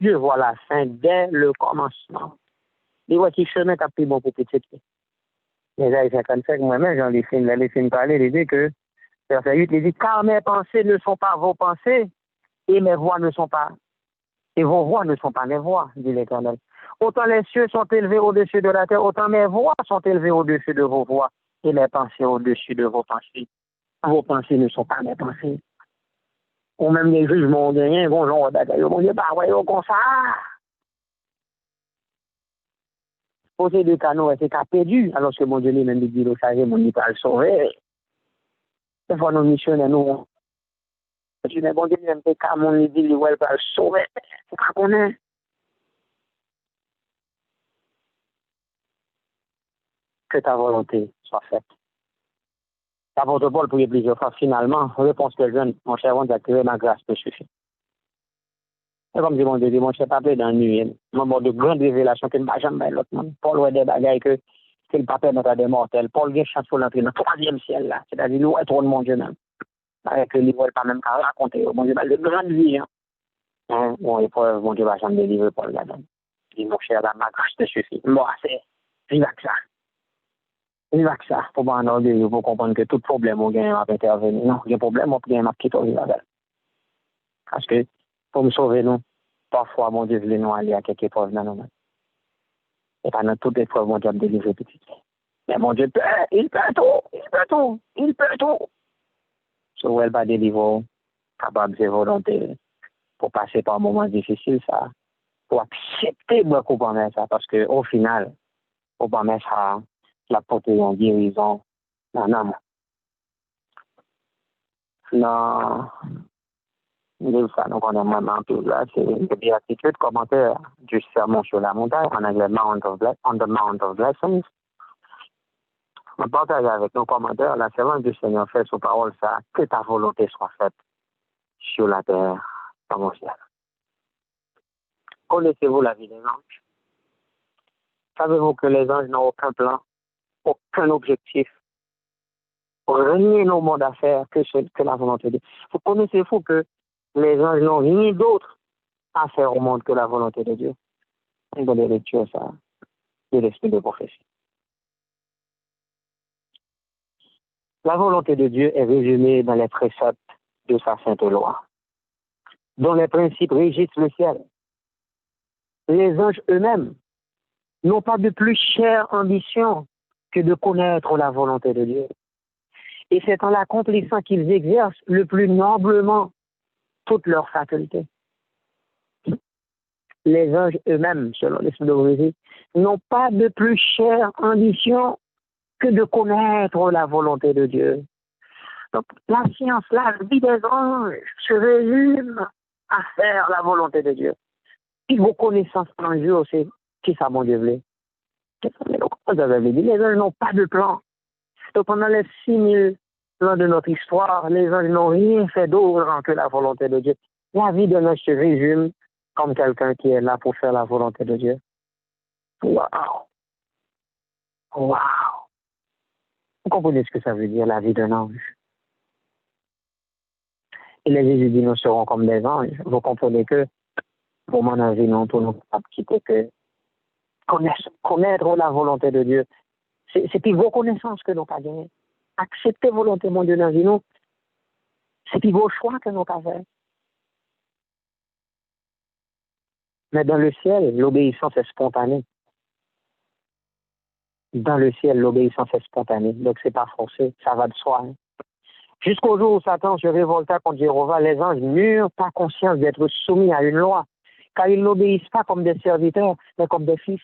S1: Dieu voit la fin dès le commencement. Il voit qu'il chemin t'a pris bon pour petit. Isaïe 55, moi-même, j'en ai fait parler, il dit que, verset 8, il dit, car mes pensées ne sont pas vos pensées, et mes voix ne sont pas, et vos voix ne sont pas mes voix, dit l'Éternel. Autant les cieux sont élevés au-dessus de la terre, autant mes voix sont élevées au-dessus de vos voix, et mes pensées au-dessus de vos pensées. Vos pensées ne sont pas mes pensées. Ou même les jugements de rien, bon, genre, bon Dieu, bah, ouais, comme ça. Poser des canaux, c'est qu'à perdu, alors que mon Dieu, lui-même, dit, le sage, mon Dieu, pas le sauver. Des fois, nos missionnaires, nous, je dis, bon Dieu, même qu'à mon dit, il va le sauver. Faut pas qu'on ait. Que ta volonté soit faite. L'apôtre Paul priait plusieurs fois, finalement, réponse que jeune, mon cher, on a créé ma grâce te suffit. Et comme dit mon Dieu, mon cher, pas dans le nuit, moment de grande révélation que je ne jamais l'autre monde. Paul a des bagailles que le pape notre des mortels. Paul vient chance pour l'entrer dans le troisième ciel là. C'est-à-dire, nous, être mon Dieu même. Avec le livre, pas même qu'à raconter. Mon Dieu, de grande vie. Bon, épreuve, mon Dieu va jamais délivrer Paul là-dedans. Il dit, mon cher, ma grâce te suffit. Bon, c'est, vive avec ça. Vive avec ça. Pour pas en orgueil, pour comprendre que tout problème, on gagne à intervenir. Non, il y a un problème, on gagne à quitter au avec. Parce que, pour me sauver, nous, parfois, mon Dieu, voulait nous aller à quelques épreuves dans nous. Et pendant toute épreuve, mon Dieu, me délivrer petit. Mais mon Dieu, il peut tout. So, elle va délivrer, capable de volonté, pour passer par un moment difficile, ça, pour accepter beaucoup pour mettre ça, parce que, au final, pour pas mettre ça, la porter en guérison, non. Nous connaissons maintenant tout là, c'est une béatitude, commentaire du sermon sur la montagne, en anglais, on the Mount of Blessings. On partage avec nos commentaires la servante du Seigneur fait sous parole ça, que ta volonté soit faite sur la terre comme au ciel. Connaissez-vous la vie des anges? Savez-vous que les anges n'ont aucun plan, aucun objectif pour régner nos mondes à faire que la volonté de Dieu? Vous connaissez-vous que les anges n'ont rien d'autre à faire au monde que la volonté de Dieu? Une bonne lecture, ça, de l'esprit de prophétie. La volonté de Dieu est résumée dans les préceptes de sa sainte loi, dont les principes régissent le ciel. Les anges eux-mêmes n'ont pas de plus chère ambition que de connaître la volonté de Dieu. Et c'est en l'accomplissant qu'ils exercent le plus noblement toutes leurs facultés. Les anges eux-mêmes, selon l'esprit de prophétie, n'ont pas de plus chère ambition que de connaître la volonté de Dieu. Donc, la science, la vie des anges se résume à faire la volonté de Dieu. Et vos connaissances en Dieu, c'est qui ça, mon Dieu, voulait. Les anges n'ont pas de plan. Donc pendant les 6000 ans de notre histoire, les anges n'ont rien fait d'autre que la volonté de Dieu. La vie de l'ange se résume comme quelqu'un qui est là pour faire la volonté de Dieu. Waouh! Waouh! Vous comprenez ce que ça veut dire, la vie d'un ange? Et les Jésus dit, nous serons comme des anges. Vous comprenez que, pour mon avis, nous ne pouvons pas quitter que connaître la volonté de Dieu. C'est plus vos connaissances que nous avons gagné. Accepter la volonté de Dieu dans nous, c'est plus vos choix que nous avons fait. Mais dans le ciel, l'obéissance est spontanée. Dans le ciel, l'obéissance est spontanée. Donc, c'est pas forcé. Ça va de soi. Hein. Jusqu'au jour où Satan se révolta contre Jéhovah, les anges n'eurent pas conscience d'être soumis à une loi, car ils n'obéissent pas comme des serviteurs, mais comme des fils.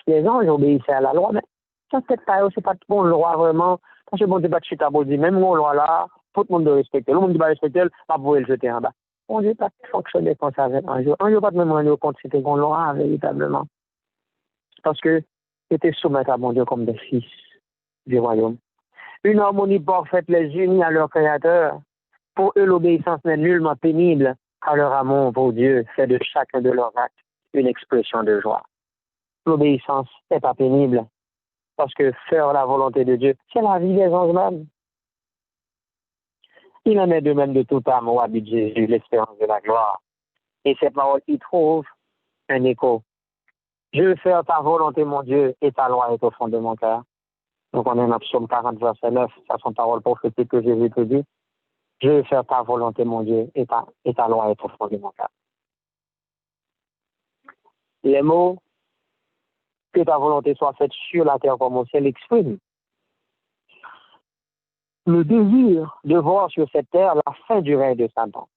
S1: Les anges obéissaient à la loi, mais ça, c'est pas trop une loi vraiment. Parce que bon, débat de chita, dit, même une loi là, tout le monde doit respecter. Le monde qui va respecter, pas pouvoir le jeter en bas. On ne dit pas fonctionner comme ça avec un jour. Un jour, pas de même rendre compte c'était une loi, véritablement. Parce que c'était soumettre à mon Dieu comme des fils du royaume. Une harmonie parfaite les unit à leur Créateur. Pour eux, l'obéissance n'est nullement pénible, car leur amour pour Dieu fait de chacun de leurs actes une expression de joie. L'obéissance n'est pas pénible, parce que faire la volonté de Dieu, c'est la vie des anges même. Il en est de même de toute âme au habit de Jésus, l'espérance de la gloire. Et ces paroles y trouvent un écho. Je veux faire ta volonté, mon Dieu, et ta loi est au fond de mon cœur. Donc on est dans Psaume 40, verset 9, ça sont paroles prophétiques que Jésus te dit. Je veux faire ta volonté, mon Dieu, et ta loi est au fond de mon cœur. Les mots que ta volonté soit faite sur la terre comme au ciel expriment le désir de voir sur cette terre la fin du règne de Satan,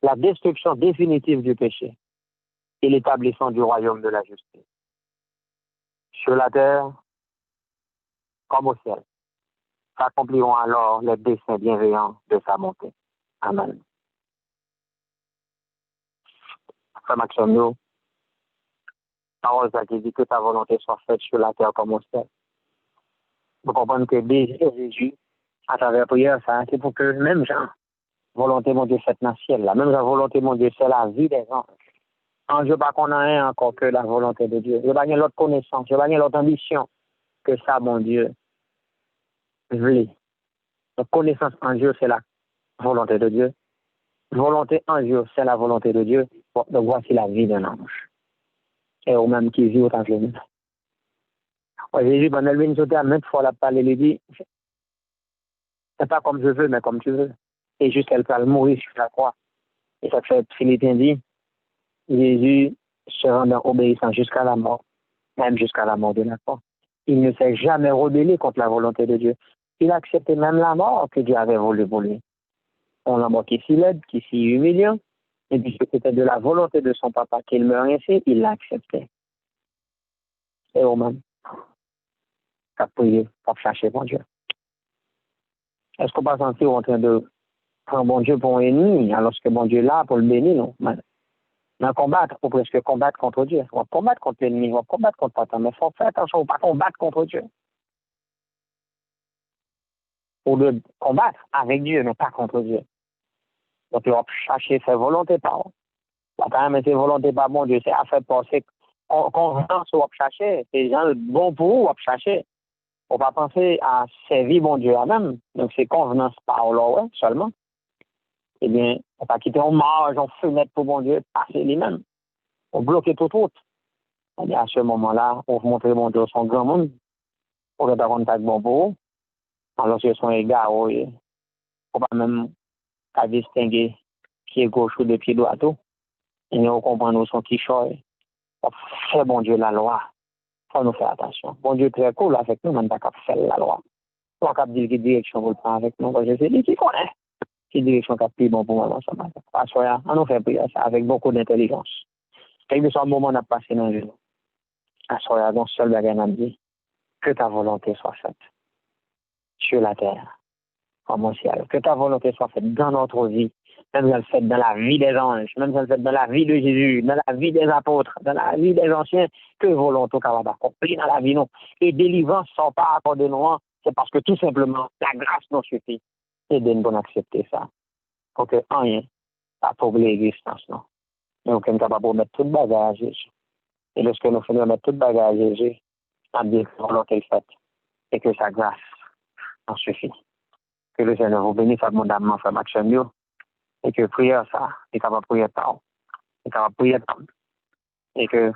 S1: la destruction définitive du péché et l'établissement du royaume de la justice. Sur la terre comme au ciel, s'accompliront alors les desseins bienveillants de sa bonté. Amen. Frère Maxime, parole qui dit que ta volonté soit faite sur la terre comme au ciel. Vous comprenez que Jésus, à travers la prière, ça, c'est pour que même Jean, volonté mon Dieu faite dans le ciel, là, même la volonté mon Dieu, c'est la vie des anges. Je ne veux pas qu'on ait encore que la volonté de Dieu. Je ne veux pas qu'il y ait l'autre connaissance, je ne veux pas qu'il y ait l'autre ambition que ça, mon Dieu. Oui. Donc, connaissance en Dieu, c'est la volonté de Dieu. Volonté en Dieu, c'est la volonté de Dieu. Donc, voici la vie d'un ange. Et au même qui vit autant que nous. Jésus, pendant le sauté à maintes fois, la parole, il dit, c'est pas comme je veux, mais comme tu veux. Et jusqu'à le mourir sur la croix. Et ça fait Philippiens dit, Jésus se rendant obéissant jusqu'à la mort, même jusqu'à la mort de la croix. Il ne s'est jamais rebellé contre la volonté de Dieu. Il a accepté même la mort que Dieu avait voulu pour lui. On l'a mort qui est si laide, qui est si humiliant, et puisque c'était de la volonté de son papa qu'il meure ainsi, il l'a accepté. Et au même, qu'a prié pour chercher bon Dieu. Est-ce qu'on va sentir en train de prendre bon Dieu pour un ennemi, alors que bon Dieu est là pour le bénir, non? Mais combattre, ou presque combattre contre Dieu. On va combattre contre l'ennemi, on va combattre contre Satan, mais il faut faire attention, on ne va pas combattre contre Dieu. Ou de combattre avec Dieu, mais pas contre Dieu. Donc, on va chercher sa volonté par. On va quand même essayer volonté par bon Dieu, c'est à faire penser convenance, on va chercher. C'est gens bon pour vous, on va chercher. On va penser à servir bon Dieu à même. Donc, c'est convenance par là, ouais, seulement. Eh bien, on va quitter en marge, en fenêtre pour bon Dieu, passer lui-même. On bloque tout route. Et à ce moment-là, on va montrer mon Dieu son grand monde. On va avoir contact bon pour eux. Alors qu'ils sont égaux, on va même distinguer pied gauche ou de pied droit. Et on comprend nous son qui choix. On fait bon Dieu la loi. Il faut nous faire attention. Bon Dieu très cool avec nous, même pas qu'à faire la loi. On va dire quelle direction vous le prend avec nous. Je sais qui connaît. Quelle direction qui est bon pour moi dans ce matin. On nous fait prier ça avec beaucoup d'intelligence. Quel que soit le moment on a passé dans le jour. Assoya, donc seul bagage à dire, que ta volonté soit faite sur la terre, comme au ciel. Que ta volonté soit faite dans notre vie, même ça le fait dans la vie des anges, même ça le fait dans la vie de Jésus, dans la vie des apôtres, dans la vie des anciens, que volonté capable d'accomplir dans la vie, non. Et délivrance sans pas accorder non, c'est parce que tout simplement, la grâce nous suffit. Et de nous accepter ça. Pour que rien, pas pour l'existence, non. Nous sommes capables de mettre tout le bagage à Jésus. Et lorsque nous faisons mettre tout le bagage à Jésus, on dit que volonté est faite. Et que sa grâce en suffit. Que le Seigneur vous bénisse abondamment, frère Maxime, et que prière ça, est capable de prier tant, est capable de prier tant, et que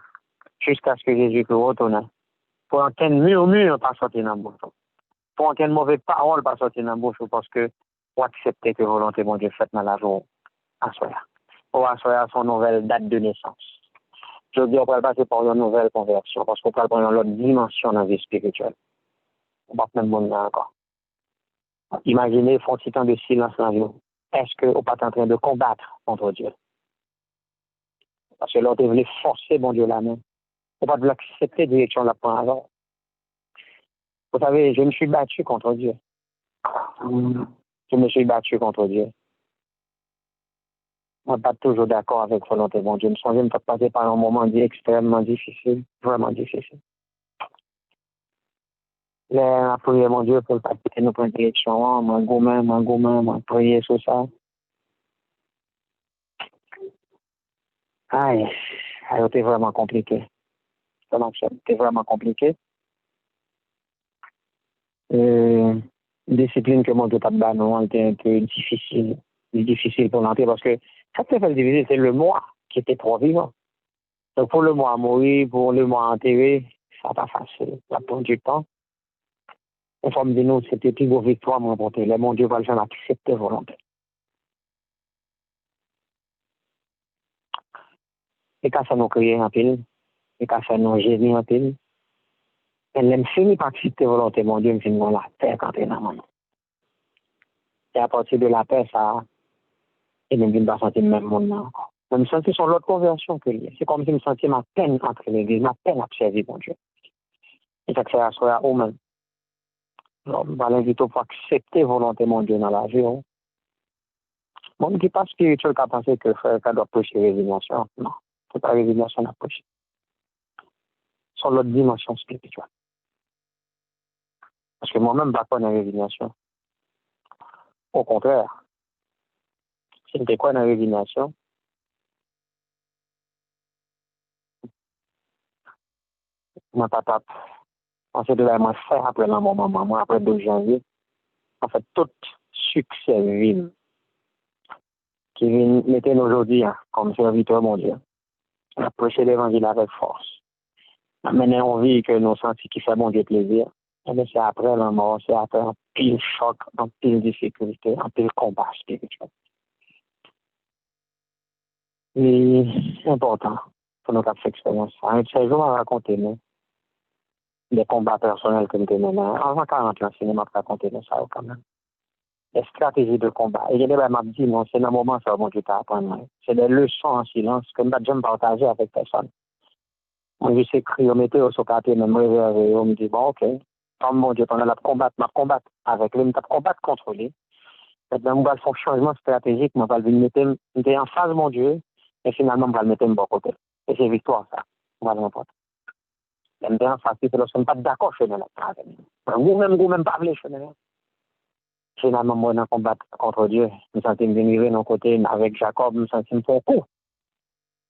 S1: jusqu'à ce que Jésus puisse retourner, pour aucun murmure pas sortir dans la bouche, pour aucune mauvaise parole pas sortir dans la bouche, parce que pour accepter que volonté mon Dieu faite dans la journée, à soi. Pour asseoir son nouvelle date de naissance. Je dis, on va passer par une nouvelle conversion, parce qu'on va prendre une autre dimension dans la vie spirituelle. On va même monde là encore. Imaginez, font un temps de silence dans la vie. Est-ce qu'on n'est pas en train de combattre contre Dieu? Parce que l'autre voulait forcer mon Dieu la main. On va accepter direction la prendre avant. Vous savez, je me suis battu contre Dieu. Je me suis battu contre Dieu. Je ne suis pas toujours d'accord avec volonté de mon Dieu. Je me suis passé par un moment extrêmement difficile, vraiment difficile. Là, prier mon Dieu pour pas quitter nos direction, moi prier sur ça. Aïe, c'était vraiment compliqué. C'était vraiment compliqué. Une discipline que mon Dieu pas de banon était un peu difficile. Difficile pour l'entrer parce que ça qui fait difficile, c'est le moi qui était trop vivant. Donc pour le moi mourir, pour le moi enterrer, ça n'a pas facile. Ça prend du temps. On va me dire, nous, c'était plus beau victoire, mon porté. Là, mon Dieu va le faire accepter volonté. Et quand ça nous crée en pile, et quand ça nous génie en pile, et l'aime fini par accepter volonté, mon Dieu, me finit dans la paix quand il est dans mon nom. Et à partir de la paix, ça, et même je ne pas sentir le même monde là encore. Je me sentis sur l'autre conversion que lui. C'est comme si je me sentais ma peine entre l'église, ma peine à servir, mon Dieu. Et ça, c'est à soi au même. Alors, on va l'inviter pour accepter volonté, mon Dieu, dans la vie. Hein. Bon, on ne dit pas spirituel qu'à penser que frère doit prêcher résignation. Non, c'est pas résignation à prêcher. Sur l'autre dimension spirituelle. Parce que moi-même, je ne pas la résignation. Au contraire, c'était quoi la résignation? Moi, papa, on s'est de la faire après la maman, après le 12 janvier. En fait, tout succès vide qui vient mettre aujourd'hui hein, comme serviteur mon Dieu. On a prêché l'évangile avec force. Maintenant, on vit que nous sentons qui fait mon Dieu plaisir. Et c'est après la mort, c'est après un pile choc, un pile difficulté, un pile combat spirituel. Et c'est important pour notre expérience. Un de ces jours à raconter nous des combats personnels que nous tenons. Avant 40 ans, c'est nous raconter nous ça quand même. Des stratégies de combat. Et je m'a dit, non, c'est un moment ça, mon Dieu, t'apprendre. C'est des leçons en silence que je ne jamais partager avec personne. Moi, je sais écrit, on mettait au socaté, même réservé, on me dit, bon, ok, comme mon Dieu, pendant la combattre avec lui, je combattre contre lui. Maintenant, on va faire un changement stratégique, on va le mettre en face de mon Dieu, et finalement, on va le mettre de bon côté. Et c'est victoire, ça. On va le remporter. Même bien, ça, c'est parce qu'on n'est pas d'accord chez nous, là. Vous-même, pas chez nous. Finalement, moi, dans le combat contre Dieu, je me sentais venir de côté avec Jacob, je me sentais pour un coup.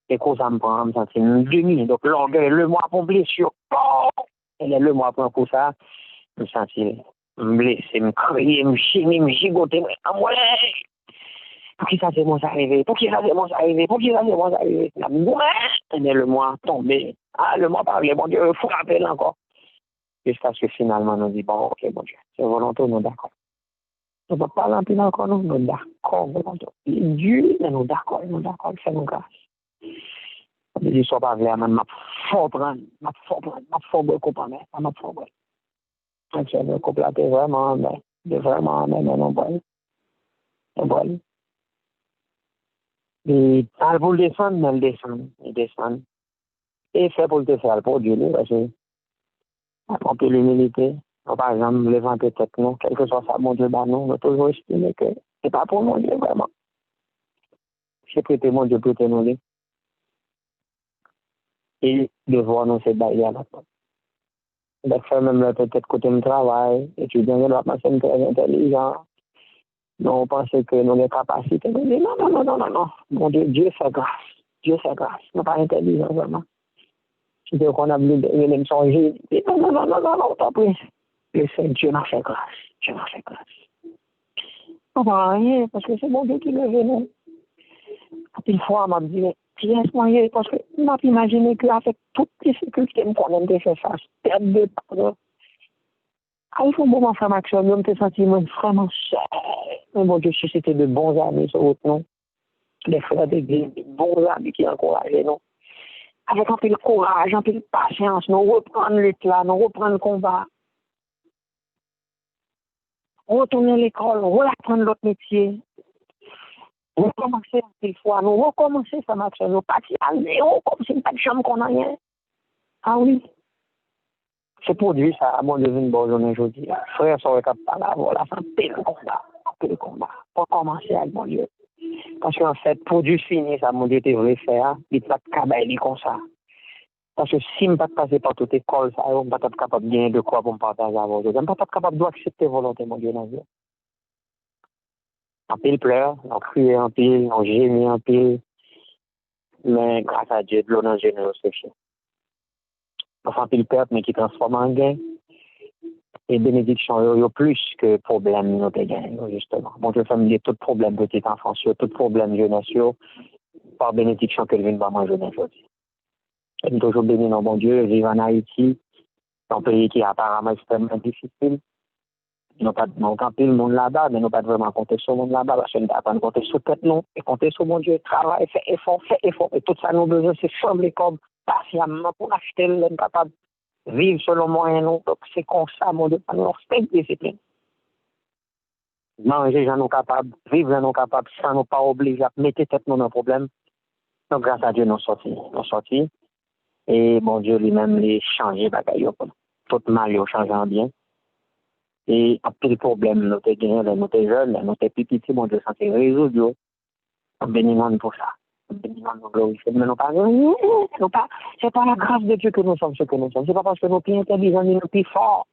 S1: Et quand ça me prend, je me sentais une demi. Donc, l'orgueil, le moi pour blessure. Oh! Et le moi pour un coup, ça, je me sentais blessé, me crier, me chiner, me gigoter. Ah, ouais! Pour qui ça c'est moi arrivé? Pour qui ça c'est moi arrivé? Pour qui ça c'est moi arrivé? Ouais! Et le moi tombé. Ah, le moi parlé, mon Dieu, frappé là encore. Jusqu'à ce que finalement, on dit, bon, ok, mon Dieu, c'est volontaire, nous d'accord. On ne peut pas l'empêcher encore, nous sommes d'accord. Dieu, nous d'accord, fait nos grâces. On dit, soit pas vrai, ma fort prendre, ma fort comprendre, ma fort prendre. Donc, c'est un couple vraiment, non, bon. Et pour le descendre, il descend. Et fait pour le faire pour Dieu, parce que, on peut l'humilité. Par exemple, levanter tête, non, quel que soit ça, mon Dieu, bah non, on peut toujours estimer que c'est pas pour mon Dieu, vraiment. c'est prêter mon Dieu, prêter nous. Et devoir nous, c'est d'aller à la porte. Donc, faire même peut-être côté de travail, étudiant, il doit penser très intelligent. Non, on pense que nous avons des capacités. Nous disons non, non, non, non, non, non. Mon Dieu, Dieu fait grâce. Dieu fait grâce. Nous pas intelligents, vraiment. Si on a voulu même changer, non, non, non, non, non, non, t'as pris. Le Seigneur, Dieu m'a fait grâce. Dieu m'a fait grâce. On va rien, parce que c'est mon Dieu qui le veut, non. Une fois, on m'a dit, laisse-moi y aller, parce que je m'a imaginé qu'avec toutes les difficultés, on peut faire ça, perte de temps. Ah, il faut vraiment faire action, je me senti vraiment seul. Mais bon Dieu, si c'était de bons amis sur votre nom, des frères d'église, de bons amis qui encourageaient, non. Avec un peu de courage, un peu de patience, nous reprendre l'éclat, nous reprendre le combat. Retourner à l'école, reprendre l'autre métier. Recommencer une fois, nous recommencer ça marche, nous partir à zéro, comme si pas de chambre qu'on a rien. Ah oui. C'est produit ça, à mon Dieu, une bonne journée aujourd'hui. Frère, ça aurait pas là, voilà, c'est un peu le combat. Pour commencer avec mon Dieu. Parce qu'en fait, produit fini, ça, mon Dieu, tu devrais faire, il ne pas de cabaye comme ça. Parce que si je ne pas passer par toute école, ça, je ne suis pas capable de gagner de quoi pour me partager avec vous. Je ne suis pas capable d'accepter volonté, mon Dieu, dans la vie. En pile pleure, on crie en pile, on gémit en pile. Mais grâce à Dieu, de l'eau dans le genou, c'est fait. Enfin, pile perte, mais qui transforme en gain. Et bénédiction, il y a plus que problème, nous avons justement. Mon Dieu, famille, tout problème petit enfance, tout problème jeunesse, par bénédiction que vient dans jeunesse aussi. Et nous toujours bénis dans mon Dieu, vivre en Haïti, un pays qui est apparemment extrêmement difficile. Nous n'avons pas pile le monde là-bas, mais nous pas vraiment compter sur le monde là-bas, parce que nous n'avons pas compter sur tête nous, et compter sur mon Dieu, travail, fait effort. Et tout ça, nous besoin, c'est chambrer comme patiemment pour acheter le capable vivre selon moyen nous. Donc c'est comme ça, mon Dieu, nous respecte discipline. Manger, j'en nous capables, vivre, j'en nous capables, sans nous pas obliger à mettre tête nous dans le problème. Donc grâce à Dieu, nous sortis. Et mon Dieu lui-même, les changer, bagaille, tout mal, il change en bien. Et après le problème, nous sommes jeunes, nous sommes jeunes, nous sommes petits, mon Dieu, ça s'est résolu. On bénit pour ça. On bénit nous glorifier. Mais nous pas, c'est pas la grâce de Dieu que nous sommes ce que nous sommes. C'est pas parce que nous sommes plus intelligents, nous sommes plus forts.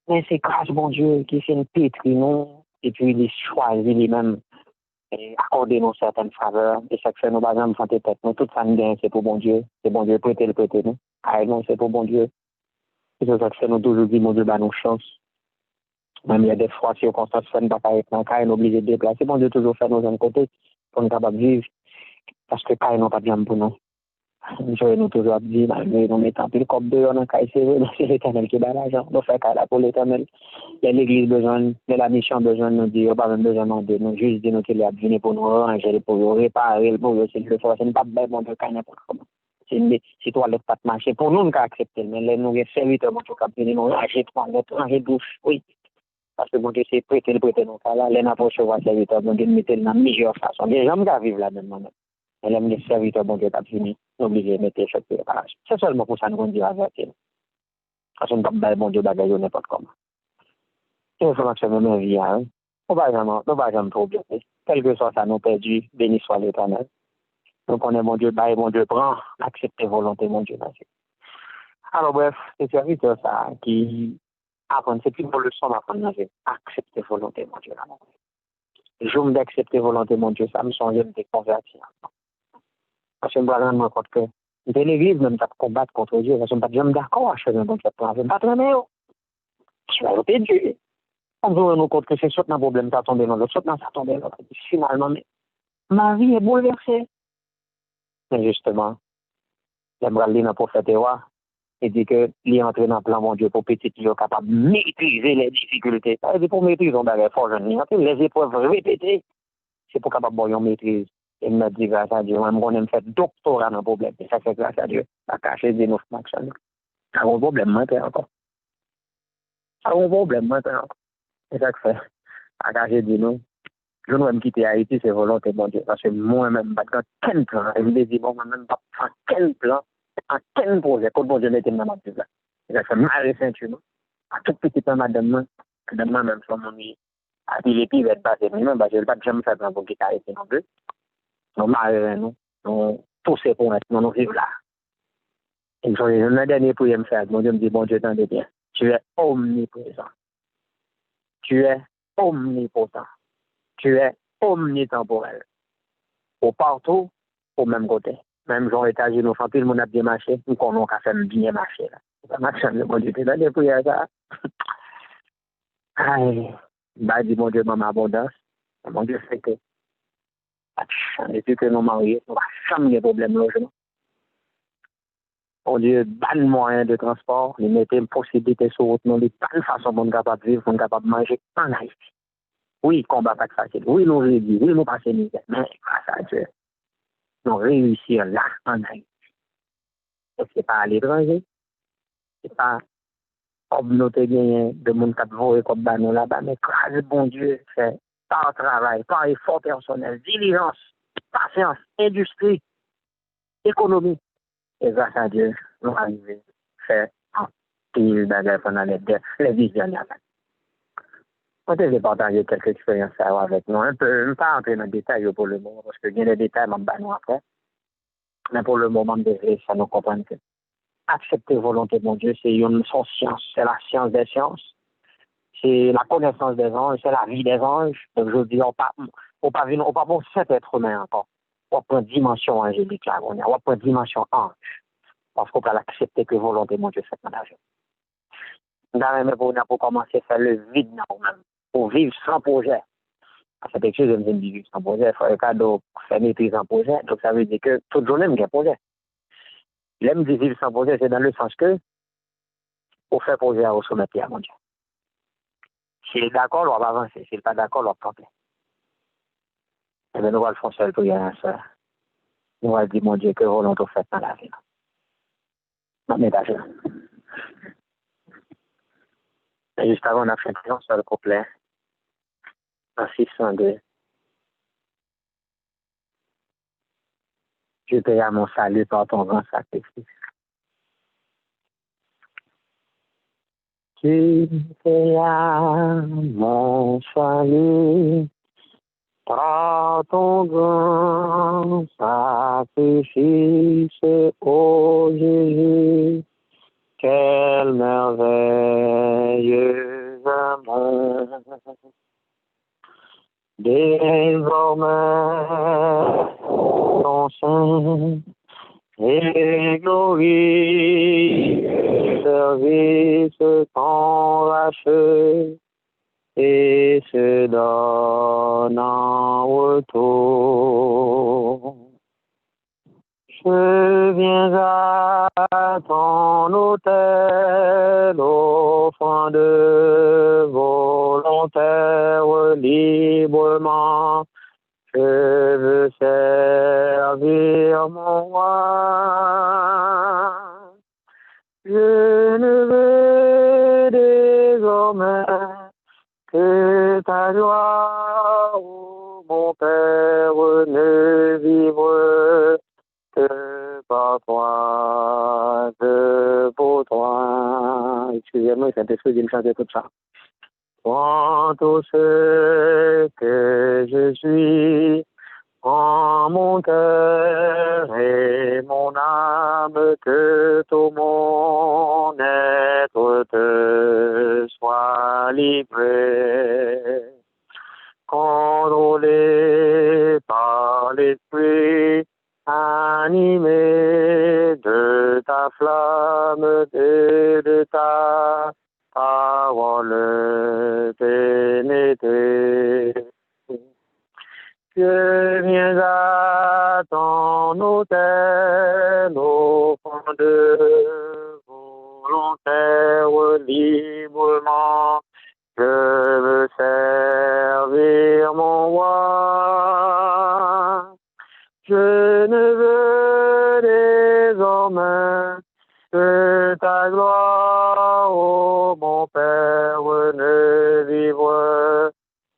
S1: Mais c'est grâce, mon Dieu, qui fait une pétri, nous, et puis il choisit lui-même, et accorder nous certaines faveurs, et chaque fois nous basons en tête, nous, toute ça nous gagne, c'est pour bon Dieu, prêter, nous. Ah non, c'est pour bon Dieu. C'est ça que nous toujours dit, mon Dieu, bah, nous chance. Même il y a des fois, si on constate que ça ne va pas être dans le cas, on est obligé de déplacer. Bon Dieu, toujours faire nos un côté pour nous capables de vivre. Parce que cas n'est pas bien pour nous. Nous toujours dit, nous mettons plus comme deux, on a cas, c'est l'éternel qui bat l'argent. Nous faisons cas là pour l'éternel. Il y a l'église besoin, il y a la mission besoin de nous dire, pas même besoin de nous juste dire qu'il a venu pour nous ranger, pour nous réparer, pour nous, c'est le fort, c'est pas bien, mon Dieu, cas n'importe comment. Si toilette pas de marché, pour nous, nous accepter. Mais les nous, les serviteurs, mon Dieu, qui nous ranger toilette, ranger douche, oui. Parce que mon Dieu, c'est prêter nous. Là, les n'a pas recevoir serviteur, mon Dieu, mettez dans la meilleure façon. Les gens qui vivent là-dedans, et les serviteurs, mon Dieu, qui fini, obligé de mettre cette préparation. C'est seulement pour ça que nous disons avec eux. Parce que nous ne bon Dieu, bagaille n'importe comment. C'est une formation de ma vie, hein. Nous ne va jamais trop bien. Quel que soit ça, nous perdu, béni soit l'éternel. Donc, on est mon Dieu, mon Dieu prend, accepter volonté, mon Dieu. Alors, bref, c'est serviteur, ça, qui apprendre, c'est plus une leçon d'apprendre, accepter volonté, mon Dieu. Je me dis accepter volonté, mon Dieu, ça me semble de convertir. Parce que je me rends compte que l'église, même, ça combattre contre Dieu, parce que je ne suis pas d'accord à faire un bon plan. Je ne suis pas très bien. Je vais arrêter Dieu. On se rend compte que c'est soit un problème, ça tombe dans l'autre, soit ça tombe dans l'autre. Finalement, ma vie est bouleversée. Mais justement, j'aimerais lire dans le prophète Ewa. Il dit que il est entré dans le plan, mon Dieu, pour petit, il est capable de maîtriser les difficultés. Ça veut dire pour maîtriser, on va fort jeune. Les épreuves répétées, c'est pour capable de maîtriser. Et me dit grâce à Dieu, même on aime faire doctorat dans le problème. Et ça, c'est grâce à Dieu. Ça cache des neuf marques. Ça a un problème maintenant encore. Ça a un problème maintenant encore. C'est ça que fait. À cacher des nous. Je ne vais me quitter Haïti, c'est volonté, mon Dieu. Parce que moi-même, pas dans quel plan. Et je me dis, bon, moi-même, pas dans quel plan. En quel projet, quand bon Dieu mette dans ma vie là. Il a fait mal et ceinture. À tout petit peu, madame, même sur mon lit. À puis les pieds, être passé, même, parce que je ne vais pas jamais faire dans mon guitare ici non plus. nous marions, nous pousser pour être, nous vivons là. Et le dernier prière me fait, mon Dieu me dit, bon Dieu, t'entends bien, tu es omniprésent, tu es omnipotent, tu es omnitemporel. Au partout, au même côté. Même gens États-Unis, nous faisons tout le monde a bien marché, nous connaissons qu'à faire bien marcher là. Ça marche, mon Dieu, t'entends bien prière ça. Aïe, bah, dit mon Dieu, dans ma abondance, mon Dieu, c'est que, depuis que nous mariés, nous n'avons jamais de problème de logement. Mon Dieu, ban moyen de transport, il mettait une possibilité sur route, nous, de bonne façon pour nous capable de vivre, pour nous capable de manger en Haïti. Oui, combat pas facile. Oui, nous réduisons, oui, nous passons misère. Mais, grâce à Dieu, nous réussir là, en Haïti. Ce n'est pas à l'étranger, ce n'est pas communauté de monde qui a volé comme banon là-bas, mais grâce bon Dieu, c'est par travail, par effort personnel, diligence, patience, industrie, économie. Et grâce à Dieu, nous arrivons à faire un pile d'affaires pendant les 10 dernières années. On devait partager quelques expériences avec nous. On peut pas entrer dans les détails pour le moment, parce que il y a des détails, nous après. Mais pour le moment, ça nous comprend que accepter volonté de mon Dieu, c'est une science, c'est la science des sciences. C'est la connaissance des anges, c'est la vie des anges. Donc, je dis, on ne pas bon cet être humain encore. On prend dimension angélique là, on prend dimension ange. Parce qu'on peut l'accepter que volonté, mon Dieu, fait dans la vie. Pour commencer à faire le vide dans nous-mêmes, pour vivre sans projet. C'est quelque chose de me dire vivre sans projet. Il faut un cadeau faire maîtrise sans projet. Donc, ça veut dire que toute journée, j'ai un projet. L'aime de vivre sans projet, c'est dans le sens que, pour faire projet au sommet, mon Dieu. S'il est d'accord, on va avancer. S'il n'est pas d'accord, on va tenter. Et bien, nous allons faire seul prière, ça. Nous allons dire, mon Dieu, que volonté fait dans la vie. Mais d'accord. Et juste avant, on a fait un seul couplet. En 602. Je paye à mon salut par ton grand sacrifice. Tu payes à mon salut par ton grand sacrifice, ô Jésus. Quel merveilleux amour. Désormais, ton sein et glorie, service t'enrache et se donne en retour. Je viens à ton autel, offrande volontaire librement. Je veux servir mon roi. Je ne veux désormais que ta gloire, oh, mon Père, ne vivre que par toi, que pour toi. Excusez-moi, c'est un peu de me chanter tout ça. Prends tout ce que je suis, prends mon cœur et mon âme, que tout mon être te soit livré. Contrôlé par l'esprit, animé de ta flamme et de ta parole pénétrée. Je viens à ton autel, offrande volontaire librement. Je veux servir mon roi. Je ne veux désormais que ta gloire, ô mon Père, ne vivre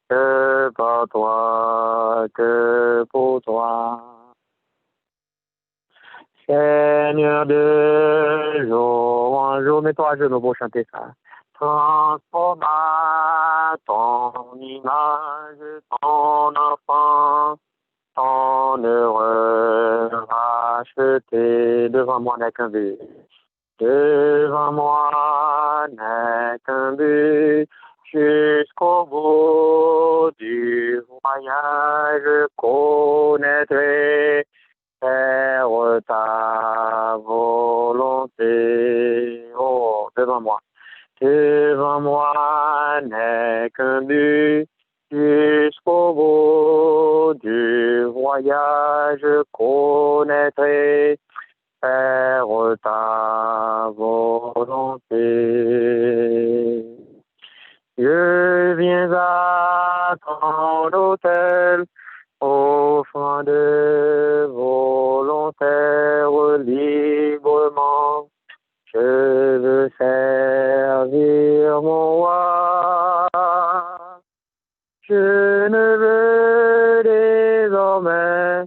S1: que par toi, que pour toi. Seigneur de jour en jour, mets-toi à genoux pour chanter ça. Transforme à ton image ton enfant, ton jeter devant moi n'est qu'un but. Devant moi n'est qu'un but. Jusqu'au bout du voyage, je connaîtrai faire ta volonté. Oh, devant moi. Devant moi n'est qu'un but. Jusqu'au bout du voyage, je connaîtrai faire ta volonté. Je viens à ton autel, offrant de volontaire librement. Je veux servir mon roi. Je ne veux désormais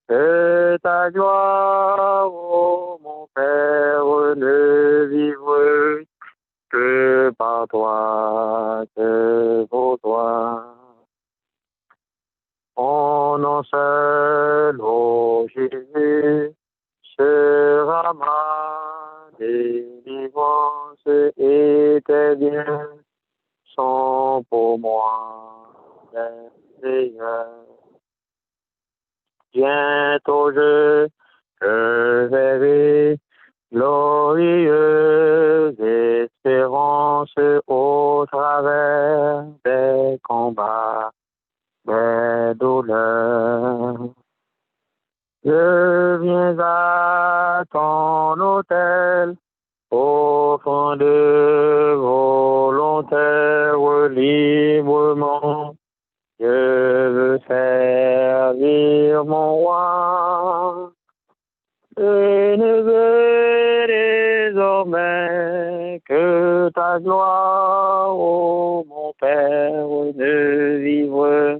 S1: que ta gloire, ô mon Père, ne vivre que par toi, que pour toi. En nom seul, ô Jésus, sera ma délivrance et tes biens sont pour moi les meilleurs. Bientôt je verrai glorieuse espérance au travers des combats, des douleurs. Je viens à ton autel, offrant de volontaire librement. Je veux servir mon roi. Je ne veux désormais que ta gloire, ô mon Père, ne vivre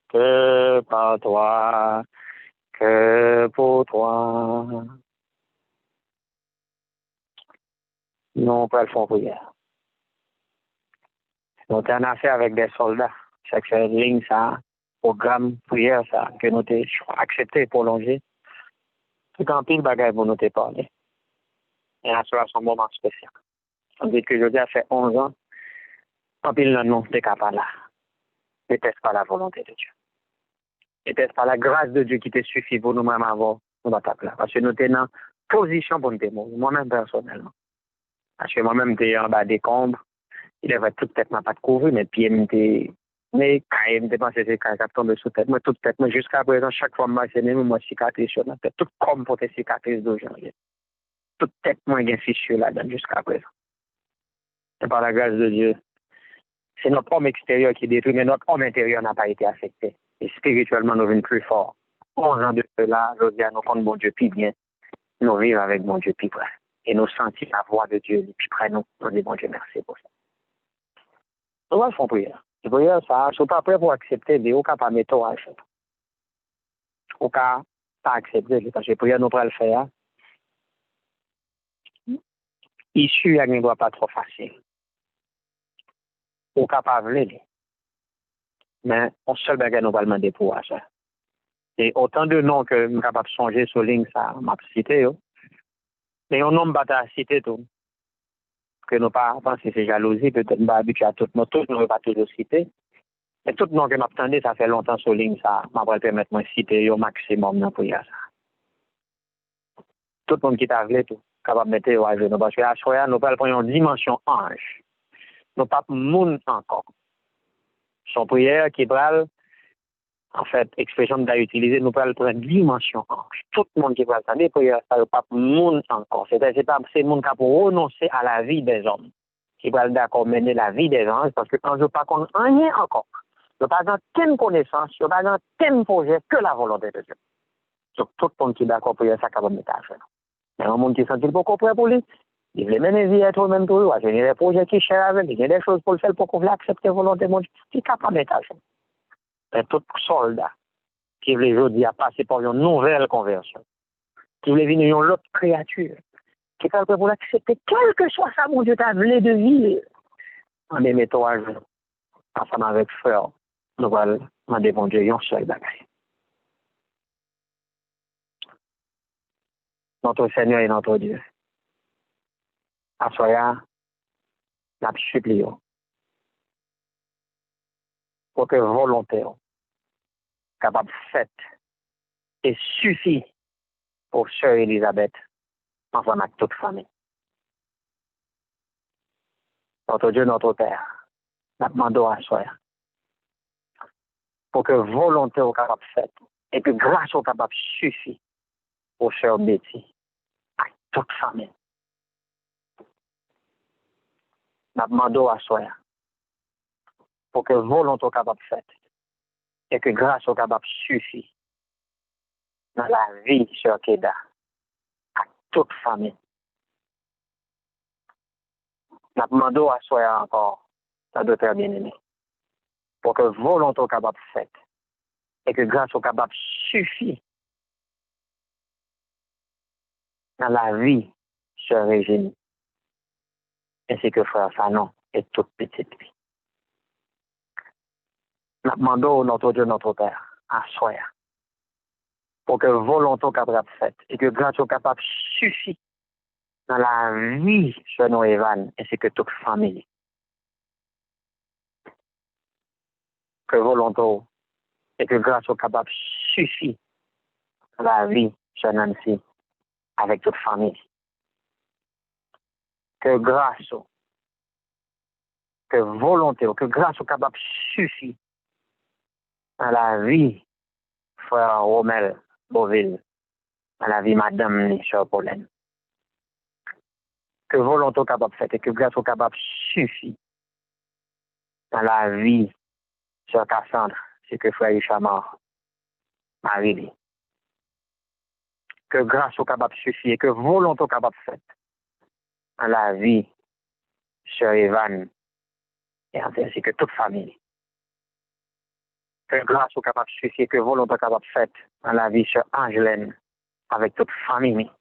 S1: que par toi, que pour toi. Nous, Père, font prière. Nous avons affaire avec des soldats. Chaque ligne, ça, programme, prière, ça, que nous avons accepté et prolongé. Tout en pile bagaille pour nous te parler. Et à cela, c'est un moment spécial. On dit que je dis, fait 11 ans, en pile, non, c'est capable là. N'était-ce pas la volonté de Dieu? N'était-ce pas la grâce de Dieu qui te suffit pour nous-mêmes avoir nous battre là? Parce que nous sommes en position pour nous mourir, moi-même personnellement. Parce que moi-même, j'étais en bas des combes, il avait toute tête, m'a pas de couvrir, mais pieds, mais quand il me pensé c'est quand il tombe sous tête, moi, toute tête, moi, jusqu'à présent, chaque fois, moi, c'est même moi, cicatrice sur la tête, tout comme pour tes cicatrices d'aujourd'hui. Toute tête, moi, il y a un fichu là-dedans jusqu'à présent. C'est par la grâce de Dieu. C'est notre homme extérieur qui détruit, mais notre homme intérieur n'a pas été affecté. Et spirituellement, nous venons plus fort. 11 ans de cela, je dis à nous prendre mon Dieu plus bien. Nous vivons avec mon Dieu plus près. Et nous sentir la voix de Dieu plus près. Nous disons, mon Dieu, merci pour ça. Nous allons faire prière. La prière, ça, je ne suis pas prêt pour accepter, mais au cas pas mettre à faire. Au cas pas accepter, parce que la prière, nous pourrons le faire. Issue, elle ne doit pas trop facile. Au cas pas voulu. Mais on seul bagage nous va demander pour ça. Et autant de noms que je suis capable de changer sur ligne, ça m'a cité. Mais on nomme pas à citer tout. Que nous pas penser c'est jalousie, peut-être pas habitué à tout, nous ne pas toujours citer. Mais tout le nom que m'attendais, ça fait longtemps sur ligne, ça m'a permettre de citer au maximum dans pour ça. Tout le monde qui t'a vu tout, capable de mettre au genoux. Parce que à Soya, nous parlons une dimension ange. Nous pas monde encore. Son prière qui parle, en fait, expression que utiliser, nous parlons pour une dimension ange. Tout le monde qui parle ça, des prières, ça ne pas monde encore. C'est pas c'est monde qui pour renoncer à la vie des hommes. Qui parle d'accord mener la vie des anges, parce que quand je ne pas rien encore. Je n'ai pas aucune connaissance, je n'ai pas aucun projet que la volonté de Dieu. Donc, tout le monde qui est d'accord pour ça, capable de mettre à faire. Mais un monde qui sent qu'il beaucoup prêt pour lui, il veut mener vie être même pour lui. Il y a des projets qui cherchent avec lui, il y a des choses pour le faire pour qu'on veut accepter la volonté de Dieu. Il est capable de mettre à faire. Mais tout soldat qui veut aujourd'hui passer par une nouvelle conversion, qui veut venir une autre créature, qui est capable pour l'accepter, quel que soit ça, mon Dieu, t'a voulu de vivre. En des métaux à jour, ensemble avec frère, nous allons demander mon Dieu, un seul bagage. notre Seigneur et notre Dieu. À soya, n'a supplié pour que volonté capable faite et suffit pour sœur Elisabeth, ensemble avec toute famille. Notre Dieu, notre Père, n'a demandé à soya pour que volonté soit capable faite et que grâce soit capable suffit pour sœur Betty, avec toute famille. N'a demandé à soya pour que volonté soit capable faite et que grâce soit capable suffit dans la vie sœur Keda, avec toute famille. N'a demandé à soya encore, ta docteur bien-aimé, pour que volonté soit capable faite et que grâce soit capable suffit dans la vie sœur Régine, ainsi que frère Fanon et toute petite vie. Nous demandons notre Dieu, notre Père, à soi, pour que volonté soit capable faite et que grâce soit capable suffit dans la vie sœur Noévan, ainsi que toute famille. Que volonté et que grâce soit capable suffit dans la vie sœur Nancy, avec toute famille. Que grâce, que volonté, que grâce soit capable suffit dans la vie frère Romel Beauville, dans la vie madame Michel Pauline. Que volonté soit capable faite et que grâce soit capable suffit dans la vie sœur Cassandre, c'est que frère Richamar, Marie. Que grâce soit capable suffit et que volonté soit capable faite dans la vie sœur Evan et ainsi que toute famille. Que grâce soit capable suffit et que volonté soit capable faite dans la vie sœur Angelaine avec toute famille.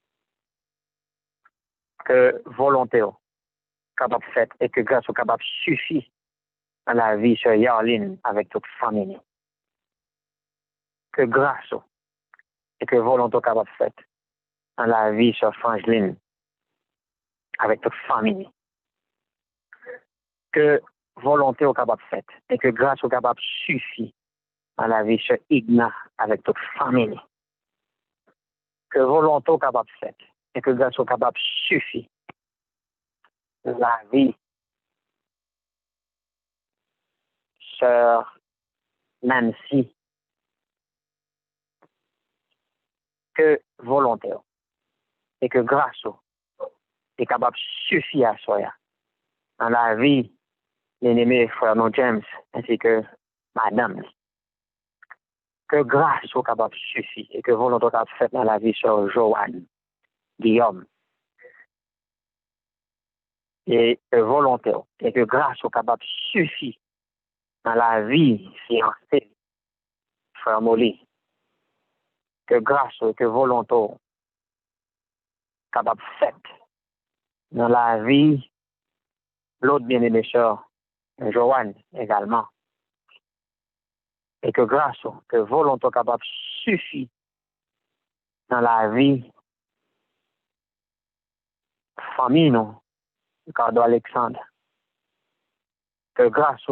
S1: Que volonté soit capable faite et que grâce soit capable suffit dans la vie sœur Yarline avec toute famille. Que grâce et que volonté soit capable faite dans la vie sœur Frangeline avec toute famille. Que volonté soit capable faite et que grâce soit capable suffit dans la vie sœur Igna avec toute famille. Que volonté soit capable faite et que grâce soit capable suffit dans la vie sœur Nancy. Que volonté et que grâce est capable suffire à soi dans la vie l'ennemi frère non James ainsi que madame. Que grâce soit capable suffire et que volonté soit faite dans la vie sur Joanne, Guillaume. Et que volonté et que grâce soit capable suffire dans la vie fiancée, frère Molly. Que grâce et que volonté capable faite dans la vie l'autre bien-aimé sœur, Joanne également. Et que grâce, que volonté capable suffit dans la vie famille, non, Ricardo Alexandre. Que grâce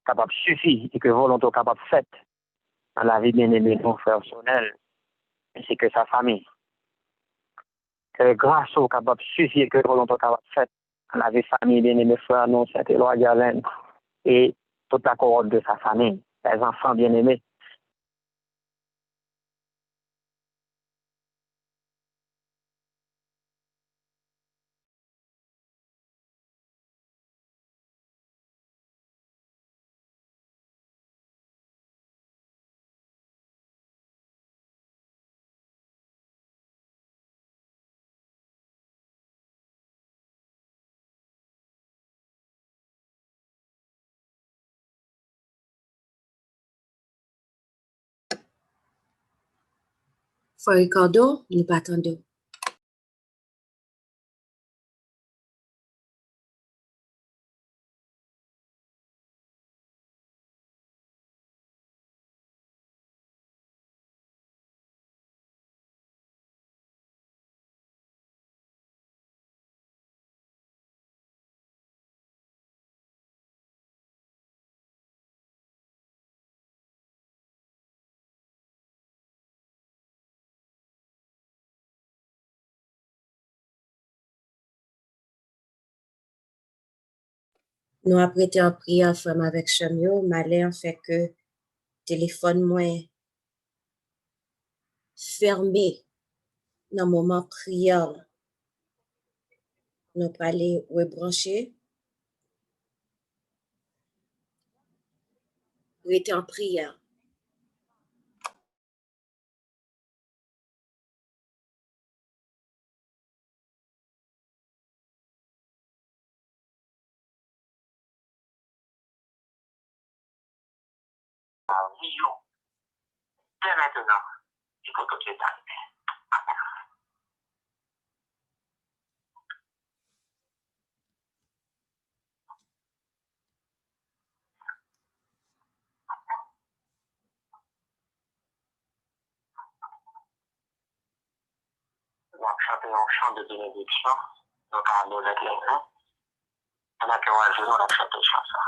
S1: capable suffit et que volonté capable faite dans la vie bien-aimé de mon frère Sonel, ainsi que sa famille. Que grâce capable suffit et que volonté capable faite dans la vie famille bien-aimé frère non Saint-Éloi Galen et toute la cohorte de sa famille, les enfants bien-aimés.
S2: Frère Ricardo, nous pas attendre. nous avons prêté en prière ensemble avec Chamio, malin fait que téléphone moins fermé dans le moment prière. Nous allons aller rebrancher. Prêter en prière.
S1: Dès maintenant, il faut que tu t'arrêtes. On va chanter un chant de bénédiction. Donc, à nous lever les mains. On a que on a chanté chanson.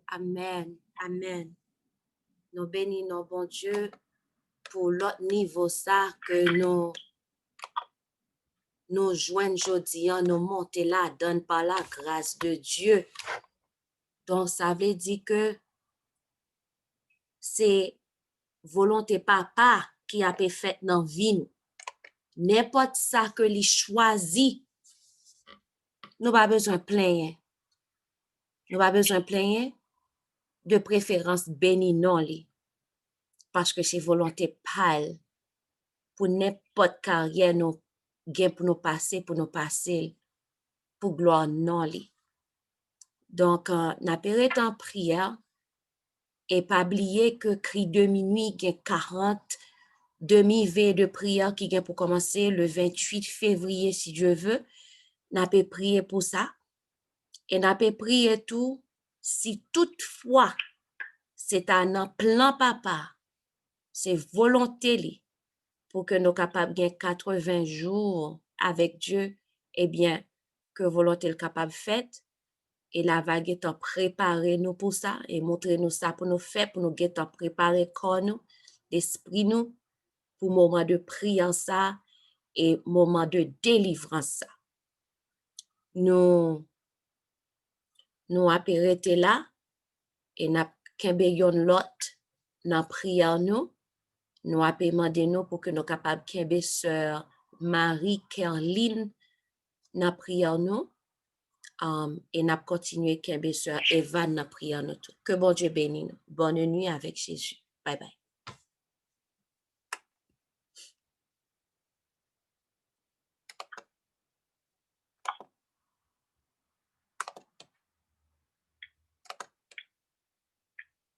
S2: Amen. Amen. Nous bénissons bon Dieu pour l'autre niveau ça que nous joignons aujourd'hui, nous montons là, donne par la grâce de Dieu. Donc, ça veut dire que c'est volonté papa qui a été faite dans la vie. N'importe ça que lui choisit, nous pas besoin de plaindre. Nous pas besoin de plaindre, de préférence béni non li. Parce que c'est volonté pâle pour n'importe carrière nous gain pour nous passer pour gloire non li. Donc, n'a pas été en prière et pas oublier que cri de minuit gain 40 demi-veille de prière qui gain pour commencer le 28 février si Dieu veut. N'a pas prier pour ça et n'a pas prier tout si toutefois c'est un plan papa, c'est volonté li pour que nous capables de 80 jours avec Dieu, eh bien, que volonté le capable faite, et la vague est en préparer nous pour ça, et montrer nous ça pour nous faire, pour nous get en préparer corps nous, l'esprit nous, pour moment de prière ça, et moment de délivrance ça. Nous apérité là, et n'a kembe yon lot, nan prière nous avons demandé nous pour que nous capables kembe sœur Marie-Kerline na prière nous et n'a continué kembe sœur Eva na prière nous tout. Que bon Dieu bénisse nous. Bonne nuit avec Jésus. Bye bye.